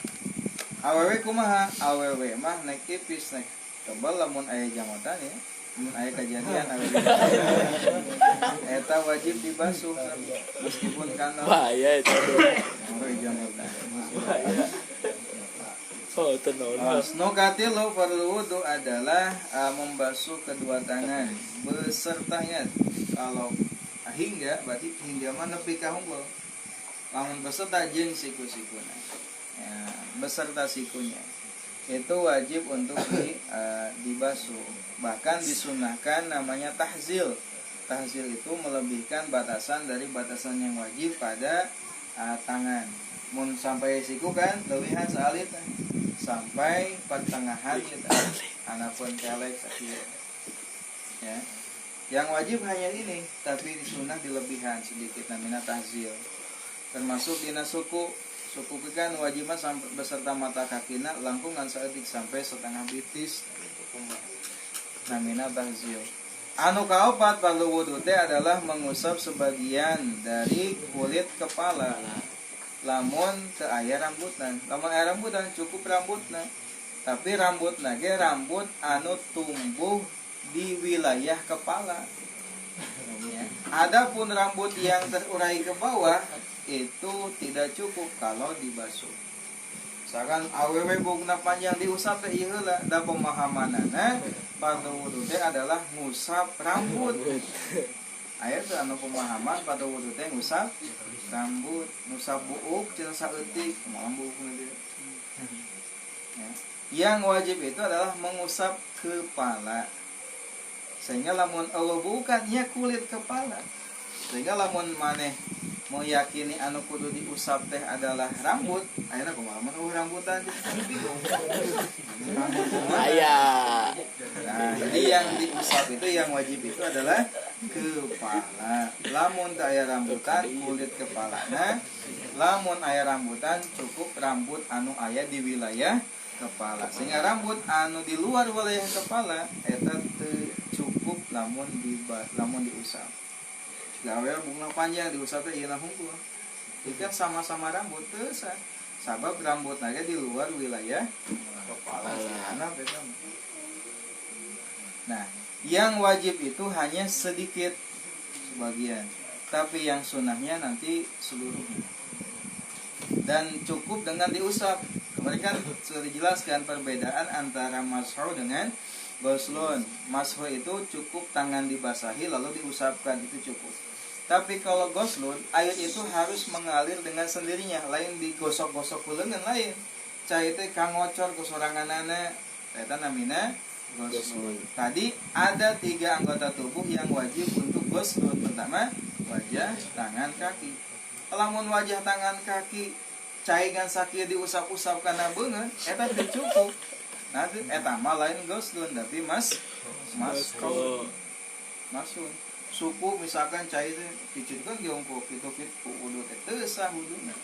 Awewe kumaha? Awewe mah naik tipis naik tebal lamun aya janggotan ya. Lamun aya kejadian awewe. Eta wajib dibasuh meskipun kana bahaya itu. janggotan. Oh, tenang. Nukatilu fardu wudu adalah membasuh kedua tangan besertanya. Kalau hingga berarti hingga mana nepi ka hungkul. Lamun beserta jeung siku-sikuna. Ya, beserta sikunya. Itu wajib untuk dibasuh. Bahkan disunahkan namanya tahzil. Tahzil itu melebihkan batasan dari batasan yang wajib pada tangan. Mun sampai siku kan lewihan salit sampai pertengahan kita. Anapun kelek sakieu. Ya. Yang wajib hanya ini, tapi disunah dilebihan sedikit namanya tahzil. Termasuk dina suku kan wajibnya sampai beserta mata kakina langkungan saeutik sampai setengah bitis. Namanya tahzil. Anu kaopat fardu wudu teh adalah mengusap sebagian dari kulit kepala. Lamun teu aya rambutan. Lamun aya rambutan cukup rambutna. Tapi rambutna ge rambut anu tumbuh di wilayah kepala. Ya. Adapun rambut yang terurai ke bawah itu tidak cukup kalau dibasuh. Misalkan awewe bogna panjang diusap teh ieu heula da pemahamanana fardu wudu teh adalah ngusap rambut. Aya teh anu pemahaman fardu wudu teh ngusap rambut, ngusap buuk cenah saeutik, moal buukna dia. Ya. Yang wajib itu adalah mengusap kepala. Sehingga lamun Allah bukannya kulit kepala. Sehingga lamun maneh meyakini anu kudu diusap teh adalah rambut, ayeuna kumaha mun rambutan bingung. Aya. Nah, jadi yang diusap itu yang wajib itu adalah kepala. Lamun teu aya rambutan kulit kepalana, lamun aya rambutan cukup rambut anu aya di wilayah kepala. Sehingga rambut anu di luar wilayah kepala eta teu cukup lamun diusap. Gawe bunga panjang diusap teh ieu hungkul. Itu sama-sama rambut teu sah. Sabab rambut naga di luar wilayah kepala. Nah, yang wajib itu hanya sedikit sebagian, tapi yang sunahnya nanti seluruhnya. Dan cukup dengan diusap. Kemarin kan sudah dijelaskan perbedaan antara mashu dengan ghuslun. Mashu itu cukup tangan dibasahi lalu diusapkan, itu cukup. Tapi kalau ghuslun, air itu harus mengalir dengan sendirinya, lain digosok-gosok kuleungan lain. Cai teh kangocor ku soranganana, eta namina ghuslun. Tadi ada 3 anggota tubuh yang wajib untuk ghuslun. Pertama, wajah, tangan, kaki. Lamun wajah, tangan, kaki cai ngan sakieu diusap-usap kana beungeun, eta teu cukup. Nah, eta mah lain ghuslun, tapi masun. Suku misalkan cai teh picitkeun ge ungkul kitu-kitu wudu teh teu sah wuduna.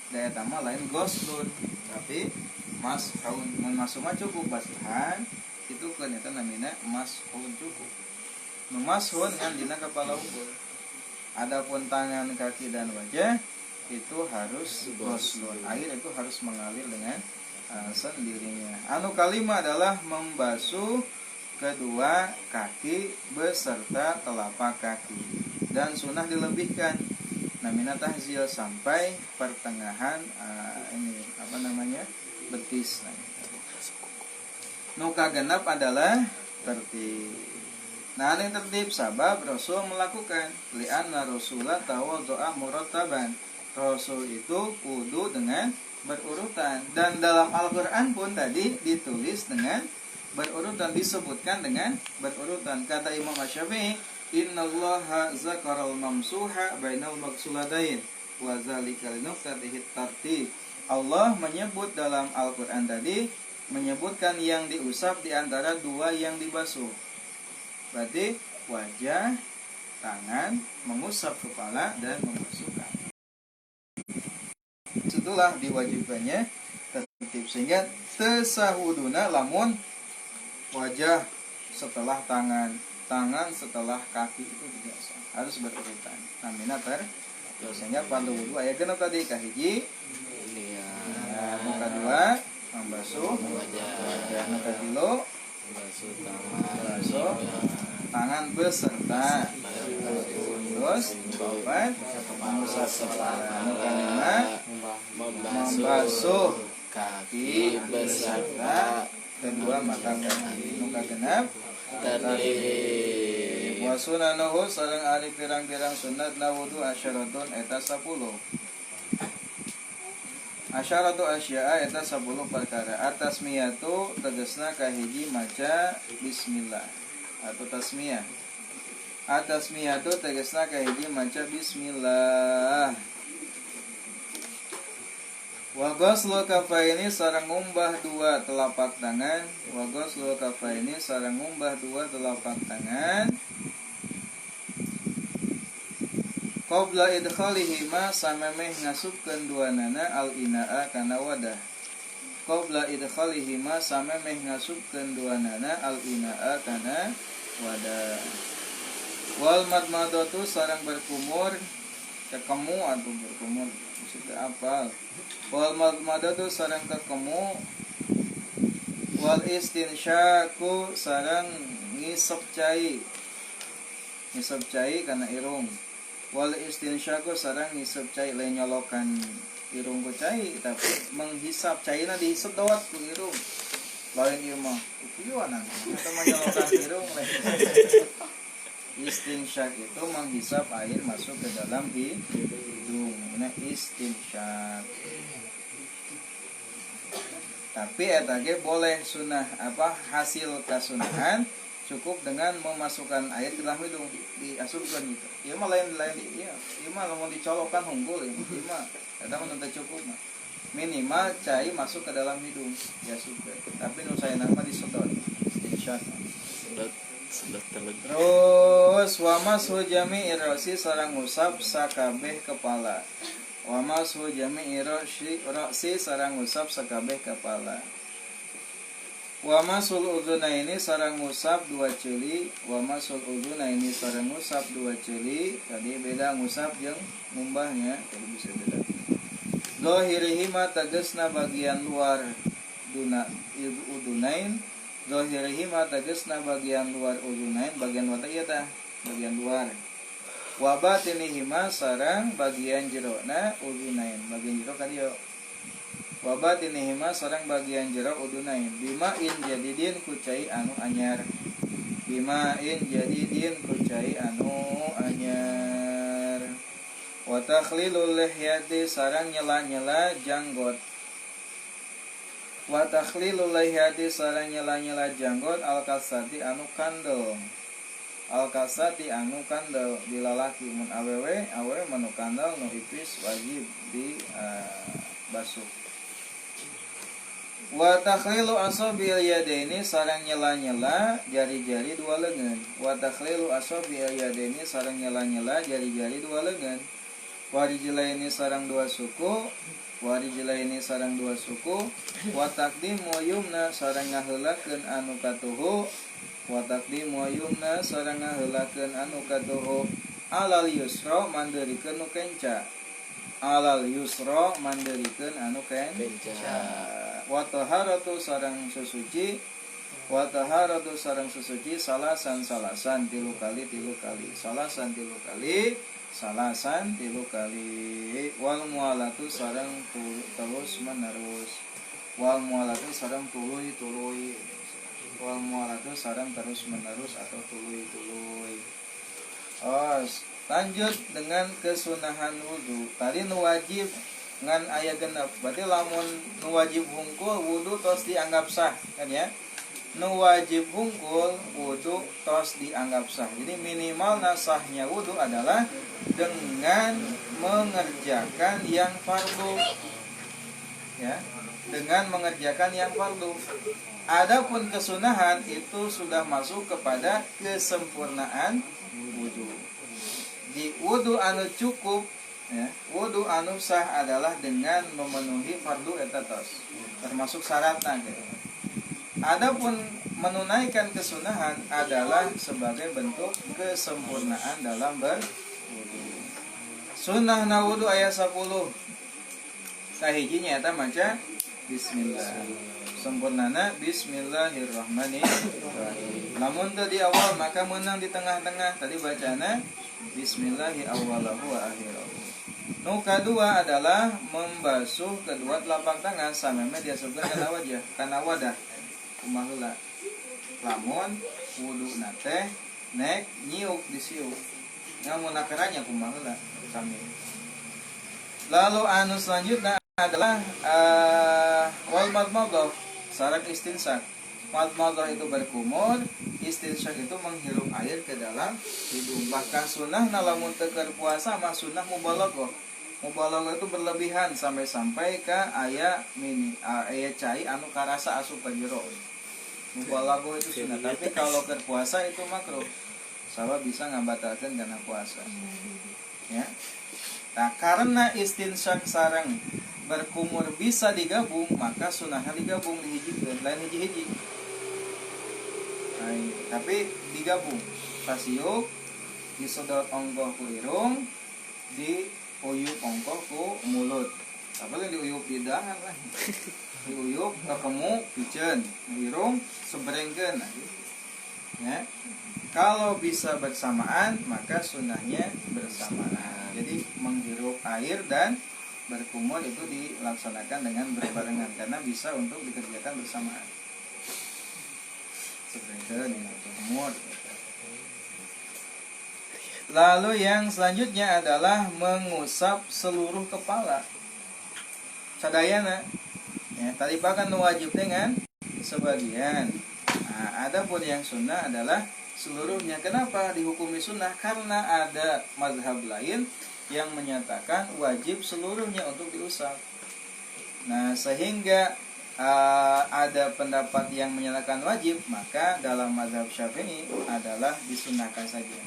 Da eta mah lain ghuslun, tapi masun. Mun masun mah cukup basuhan, itu kan eta namina masun cukup. Nu masun kan dina kepala unggul. Adapun tangan, kaki dan wajah itu harus ghuslun. Air itu harus mengalir dengan sendirinya. Anu kalima adalah membasuh kedua kaki beserta telapak kaki, dan sunnah dilebihkan namina tahzil sampai pertengahan betis. Nu kagenep adalah tertib. Nah, yang tertib sabab Rasul melakukan li'anna Rasulah tawaddu'a murattaban. Rasul itu kudu dengan berurutan, dan dalam Al-Qur'an pun tadi ditulis dengan berurutan, disebutkan dengan berurutan. Kata Imam Asy-Syafi'i, innallaha zakaral mamsuha bainal maksuladain wa zalika linuqtadihi tartib. Allah menyebut dalam Al-Qur'an tadi menyebutkan yang diusap di antara dua yang dibasuh. Berarti wajah, tangan, mengusap kepala dan membasuh kaki. Setelah diwajibkannya tertib sehingga tasahuduna lamun wajah setelah tangan, tangan setelah kaki itu tidak sah. Harus berurutan. Namina sehingga pandu wudu aya genep tadi kahiji nu kadua membasuh wajah, nu katilu membasuh tangan beserta terus obat mengusap kepala, nu kalima membasuh kaki beserta kedua mata kaki, nu kagenep tertib. Wa sunanuhu sareng ari pirang-pirang sunatna wudu asyaratun eta 10. Asyaratu asya'a eta 10 perkara. Atasmiyatu tegasna kahiji maca bismillah atau tasmiyah. Atasmiyatu tegasna kahiji maca bismillah. Wa ghuslu kafaini sareng ngumbah dua telapak tangan. Wa ghuslu kafaini sareng ngumbah dua telapak tangan. Qabla idkhalihima samemeh ngasupkeun duanana al-ina'a kana wadah. Qabla idkhalihima samemeh ngasupkeun duanana al-ina'a kana wadah. Wal madmadatu sareng berkumur kekemu atau berkumur maksudnya apa? Wal madmadatu sareng kekemu. Wal istinsyaku sareng ngisep cai. Ngisep cai kana irung. Wal istinsyaku sareng ngisep cai lain nyolokan irung ku cai tapi menghisap caina dihisap dawat ku irung. Lain ieu mah pieuan eta mah nyolokan irung lain. Istinsyak itu menghisap air masuk ke dalam hidung. Nah istinsyak. Tapi eta ge boleh sunah apa hasil kasunahan cukup dengan memasukkan air ke dalam hidung diasupkan gitu. Ieu mah lain ieu. Ieu mah lamun dicolokkan hunggul ieu mah eta mah teu cukup mah. Minimal cai masuk ke dalam hidung diasupkan. Tapi nu saeuna mah disedot. Insyaallah. Terus wamashu jami'i ra'si sareng ngusap sakabeh kepala. Wamashu jami'i ra'si sareng ngusap sakabeh kepala. Wamasul udhunaini sareng ngusap dua ceuli. Wamasul udhunaini sareng ngusap dua ceuli. Tadi beda ngusap jeung ngumbahnya, jadi bisa beda. Zahirihima tegasna bagian luar udhunain. Zahirihima tegasna bagian luar udhunain, bagian luar ieu tah, bagian luar. Wa batinihima sareng bagian jerona udhunain, bagian jero ka dieu. Wa batinihima sareng bagian jero udunain. Bimain jadidin kucai anu anyar. Bimain jadidin kucai anu anyar. Wa takhlilul lihyati sareng nyela-nyela janggot. Wa takhlilul lihyati sareng nyela-nyela janggot al-kasati anu kandel. Al-kasati anu kandel di lalaki mun awewe manu kandel nu ipis wajib di basuh. Wa takhlilu asabil yadaini sareng nyela-nyela jari-jari dua lengan. Wa takhlilu asabil yadaini sareng nyela-nyela jari-jari dua lengan. Wa rijlaini sareng dua suku. Wa rijlaini sareng dua suku. Wa taqdimu yumna sareng ngaheulakeun anu katuhu. Wa taqdimu yumna sareng ngaheulakeun anu katuhu. Alal yusra mandeurikeun nu kenca. Alal yusra mandeurikeun anu kenca. Wa taharatu sareng susuci. Wa taharatu sareng susuci salasan tilu kali salasan tilu kali. Wal mualatu sareng terus menerus. Wal mualatu sareng tuluy. Wal mualatu sareng terus menerus atau tuluy. Lanjut dengan kesunahan wudu. Tadi nu wajib ngan aya genep. Berarti lamun nu wajib hungkul wudu terus dianggap sah kan ya. nu wajib hungkul wudu tos dianggap sah. Jadi minimal sahnya wudu adalah dengan mengerjakan yang fardu. Ya, dengan mengerjakan yang fardu. Adapun kesunahan itu sudah masuk kepada kesempurnaan wudu. Di wudu anu cukup, ya, wudu anu sah adalah dengan memenuhi fardu eta tos, termasuk syaratna gitu. Adapun menunaikan kesunahan adalah sebagai bentuk kesempurnaan dalam berwudu. Sunnah na wudu aya 10. Sahijinya eta maca bismillah. Sempurnana bismillahirrahmanirrahim. Lamun teu di awal maka menang di tengah-tengah. Tadi bacana bismillahi awwalahu wa akhirahu. Nu kadua adalah membasuh kedua telapak tangan sameme diasupkeun kana wajah, kana wadah. Kumaha heula? Lamun wudu nate nek nyiuk disiuk. Ngamun akaranya kumaha heula? Sami. Lalu anu selanjutnya adalah wal madmadah, sarak istinsak. Madmadah itu berkumur, istinsak itu menghirup air ke dalam hidung. Bahkan sunnah lamun teu keur puasa mah sunnah mubalaghah. Mubalaghah itu berlebihan sampai ke aya cai anu karasa asup ka jero. Mubalaghah itu sunnah, tapi kalau keur puasa itu makruh. Sabab bisa ngabatalkeun kana puasa. Ya. Nah, karena istinsak sareng berkumur bisa digabung, maka sunnahnya digabung dihijikeun, lain hiji-hiji. Nah, tapi digabung. Pasiuk disodot ongkoh ku irung, diuyup ongkoh ku mulut. Apa yang diuyup di dahan lah. Diuyup ke kemu piceun, irung sebrengkeun. Ya. Kalau bisa bersamaan, maka sunnahnya bersamaan. Jadi menghirup air dan berkumur itu dilaksanakan dengan berbarengan karena bisa untuk dikerjakan bersamaan. Seperti ini, kumur. Lalu yang selanjutnya adalah mengusap seluruh kepala. Sadayana. Ya, tadi bahkan wajib dengan sebagian. Nah, adapun yang sunnah adalah seluruhnya. Kenapa dihukumi sunnah? Karena ada mazhab lain yang menyatakan wajib seluruhnya untuk diusap. Nah, sehingga ada pendapat yang menyatakan wajib, maka dalam mazhab Syafi'i adalah disunahkan saja.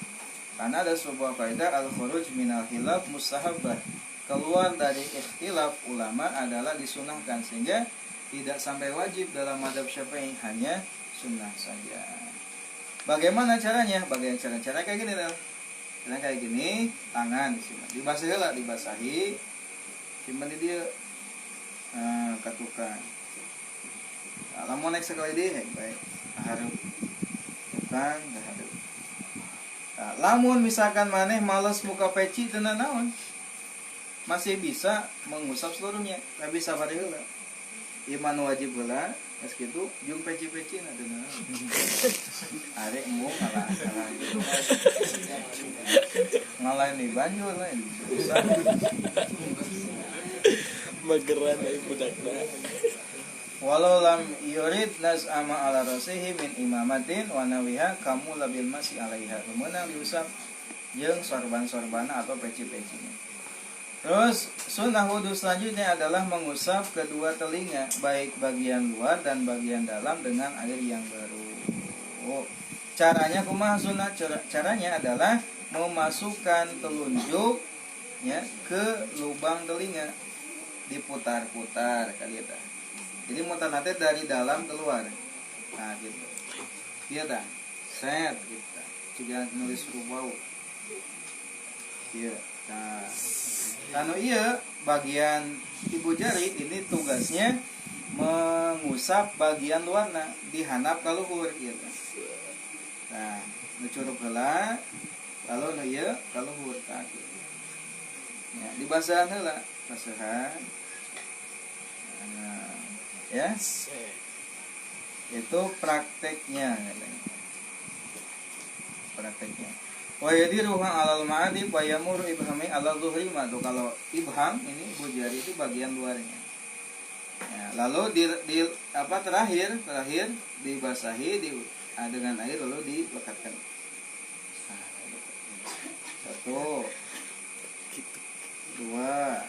Karena ada sebuah kaidah al-khuruj minal khilaf mustahabbah. Keluar dari ikhtilaf ulama adalah disunahkan, sehingga tidak sampai wajib dalam mazhab Syafi'i, hanya sunnah saja. Bagaimana caranya? Cara kayak gini dah. Cara kayak gini, tangan dibasahi lah, dibasahi, simpan di dia, katukan. Lamun naik sekali deh, baik, harus katukan, harus. Lamun misalkan maneh males buka peci tenan naon, masih bisa mengusap seluruhnya, tapi sabar heula. Iman wajib heula. Pas gitu, jum peci-peci na deuna. Arek embung ngalah gitu. Ngalahin di banjur lah ini. Mageran ai budakna. Walau lam yurid nas'ama ala rasihi min imamatin wa nawiha kamu labil masih alaiha. Meunang diusap jeung sorban-sorbana atau peci-pecinya. Terus sunnah wudu selanjutnya adalah mengusap kedua telinga, baik bagian luar dan bagian dalam dengan air yang baru. Caranya kumaha sunnah? Caranya adalah memasukkan telunjuk ya ke lubang telinga, diputar-putar kali eta. Jadi muter nanti dari dalam keluar. Nah gitu. Iya dah. Set gitu. Juga nulis rubau. Iya. Nah, karena iya bagian ibu jari ini tugasnya mengusap bagian luarna, dihanap ka luhur gitu. Nah, dicurup heula, lalu nu ieu ka luhur kaki. Ya, dibasahan heula, basahan. Nah, ya. Itu prakteknya. Prakteknya. Wa yadiruha 'alal ma'adi wa yamuru ibhami 'ala dhuhri ma. Kalau ibham ini ibu jari itu bagian luarnya. Ya, lalu di apa terakhir dibasahi dengan air lalu dilekatkan. Nah, satu, dua,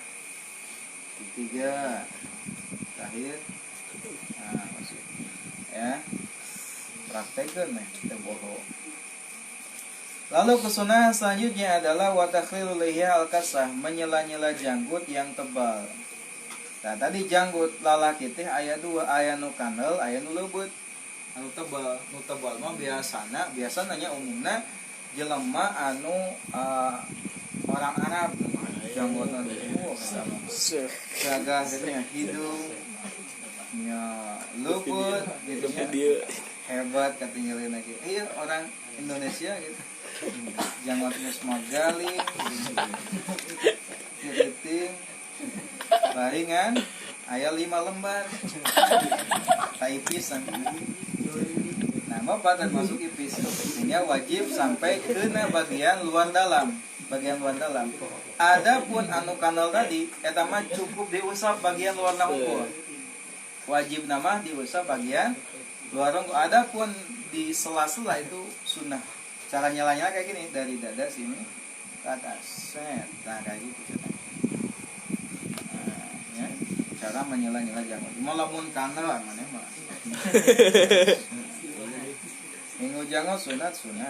tiga, terakhir. Nah, masuk. Ya, praktekkan nih, kita bohong. Lalu kesunahan selanjutnya adalah watakhlilul lihya al-kasah, menyela-nyela janggut yang tebal. Nah, tadi janggut lalaki teh aya dua, aya nu kandel, aya nu leubeut. Anu tebal, nu tebal mah biasana umumna jelema anu orang Arab janggutna sama. Gagah gitu hidung nya leubeut gitu ya. Hebat katanya lagi. Iya orang Indonesia gitu. Janggutnya semagali. Keriting. Baringan aya 5 lembar. Taipis. Nah, apa termasuk ipis. Sehingga wajib sampai ke bagian luar dalam. Adapun anu kanal tadi eta mah cukup diusap bagian luar nangkul. Wajib nama diusap bagian luar nangkul. Adapun di sela-sela itu sunnah. Cara nyala-nyala kayak gini, dari dada sini ke atas. Set. Nah, kayak gitu. Nah, ya. Cara menyela-nyela janggut. Malamun kanal mana mah. Minggu janggut sunat sila.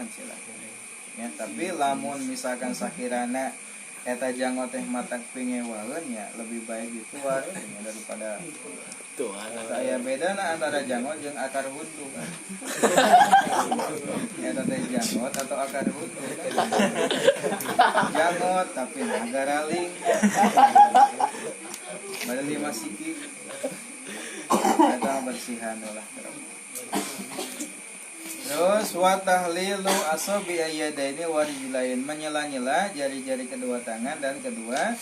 Ya, tapi lamun misalkan sakirana eta janggut teh matak pingewaeun ya lebih baik dituar ya, daripada saya beda antara janggut jeung akar hundu kan. Eta teh janggut atau akar hundu kan. Janggut tapi ngagaraling. Bade 5 siki. Eta bersihan ulah. Terus wa tahlilu asabi ayyadaini wa rijlain, menyela-nyela jari-jari kedua tangan dan kedua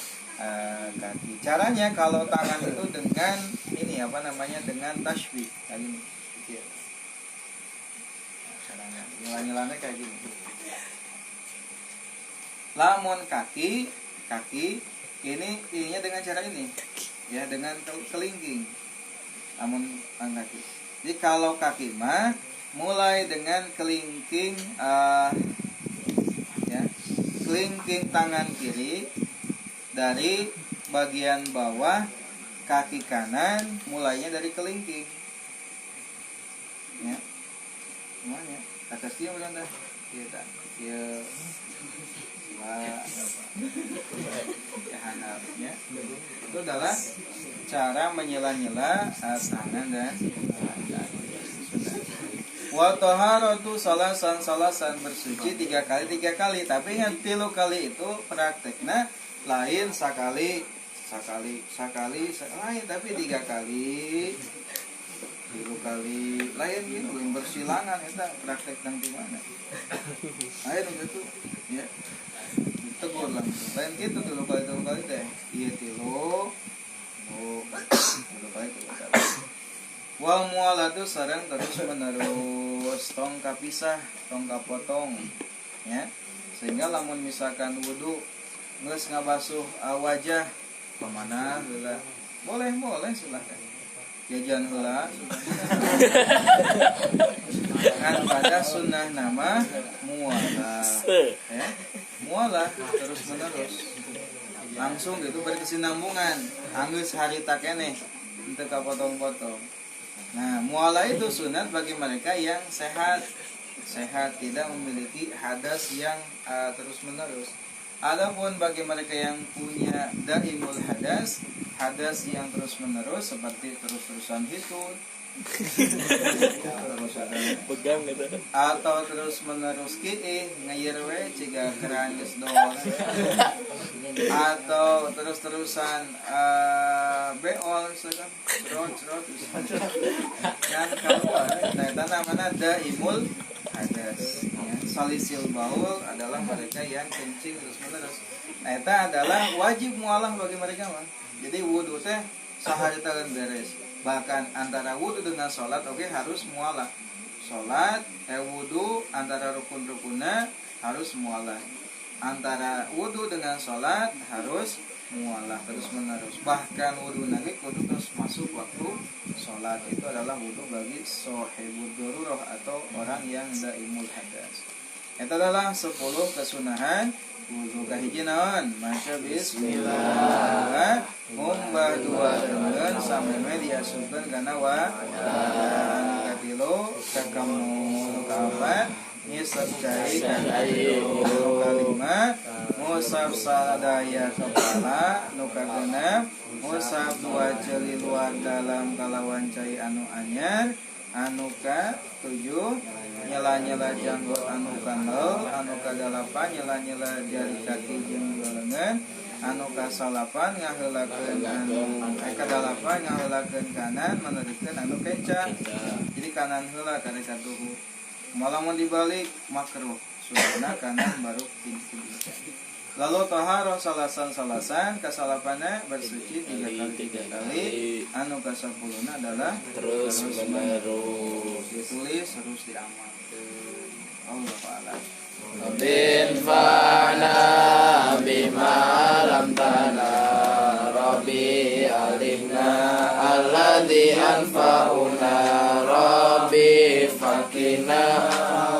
kaki. Caranya kalau tangan itu dengan ini dengan tasbih kayak gini. Caranya nyela-nyelanya kayak gini. Lamun kaki ininya dengan cara ini. Ya, dengan kelingking. Lamun kaki. Jadi kalau kaki mah mulai dengan kelingking kelingking tangan kiri dari bagian bawah kaki kanan, mulainya dari kelingking ya semuanya atas dia udah kita ya harapnya itu adalah cara menyela-nyela tangan dan wa taharatu salasan bersuci 3 kali, tapi yang 3 kali itu praktekna lain sakali lain, tapi 3 kali 3 kali lain gitu lain bersilangan eta praktek nang di mana lain gitu ya tegur langsung lain gitu 3 kali teh ieu 3 kali wal mualatu sareng terus menerus tong kapisah tong kapotong ya, sehingga lamun misalkan wudu geus ngabasuh wajah kemana heula boleh silakan jajan heula kan pada sunnah nama mualah ya mualah terus menerus langsung gitu berkesinambungan anggeus harita keneh henteu kapotong-potong. Nah, mualah itu sunat bagi mereka yang sehat, tidak memiliki hadas yang terus-menerus. Adapun bagi mereka yang punya daimul hadas yang terus-menerus seperti terus-terusan hitun, pegang gitu atau terus-menerus ngayir we ciga keran geus dor, atau terus-terusan beol misalkan cerot dan keluar. Nah, itu namanya daimul hadas ya. Salisil baul adalah mereka yang kencing terus-menerus. Nah, itu adalah wajib mualah bagi mereka mah. Jadi wudu teh saharita beres. Bahkan antara wudu dengan sholat harus mualah. Sholat wudu antara rukun-rukunnya harus mualah. Antara wudu dengan sholat harus mualah terus menerus. Bahkan wudu nagi kudu terus masuk waktu sholat. Itu adalah wudhu bagi sohibud darurah atau orang yang daimul hadas. Itu adalah 10 kesunahan wudhu. Kahiji naon? Maca bismillah. Ngumbah dua dengan sameme diasupkeun kana wadah. Katilu kakamu kaopat ngisap cai kalima musab sadaya kepala nuka genep musab dua jeli luar dalam kalawan cai anu anyar anuka 7 nyela-nyela janggut anu kandel anuka 8 nyela-nyela jari kaki jeung lengan anuka 8 ngaheulakeun anu ka-8 ngaheulakeun kanan menerikeun anu kenca. Jadi kanan heula kada katuhu malamun dibalik makruh sunna kanan baru kiri. Lalu taharah salasan kasalapana bersuci 3 kali anu ka-10 adalah terus menerus ditulis harus diamalkan. Allahu a'lam. Bin fana bima lam tana Rabbi alimna alladhi anfa'una Rabbi fakina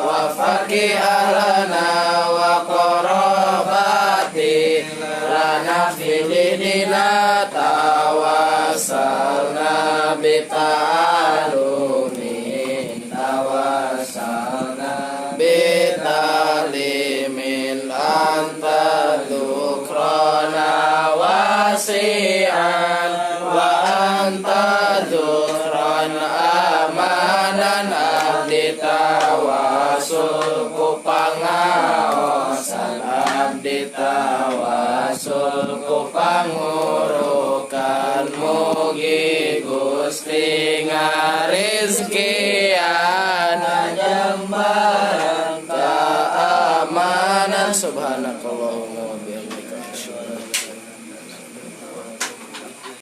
wa faqi ahlana wa qarabati lana fidinina tawasalna bita'alumin tawasalna bitalimin anta dukrona wasi'an wa anta dukron amanan abdi tawasul ku pangaosan abdi tawasul ku pangurukan mugi Gusti ngarizkian jambaran keamanan subhanallah.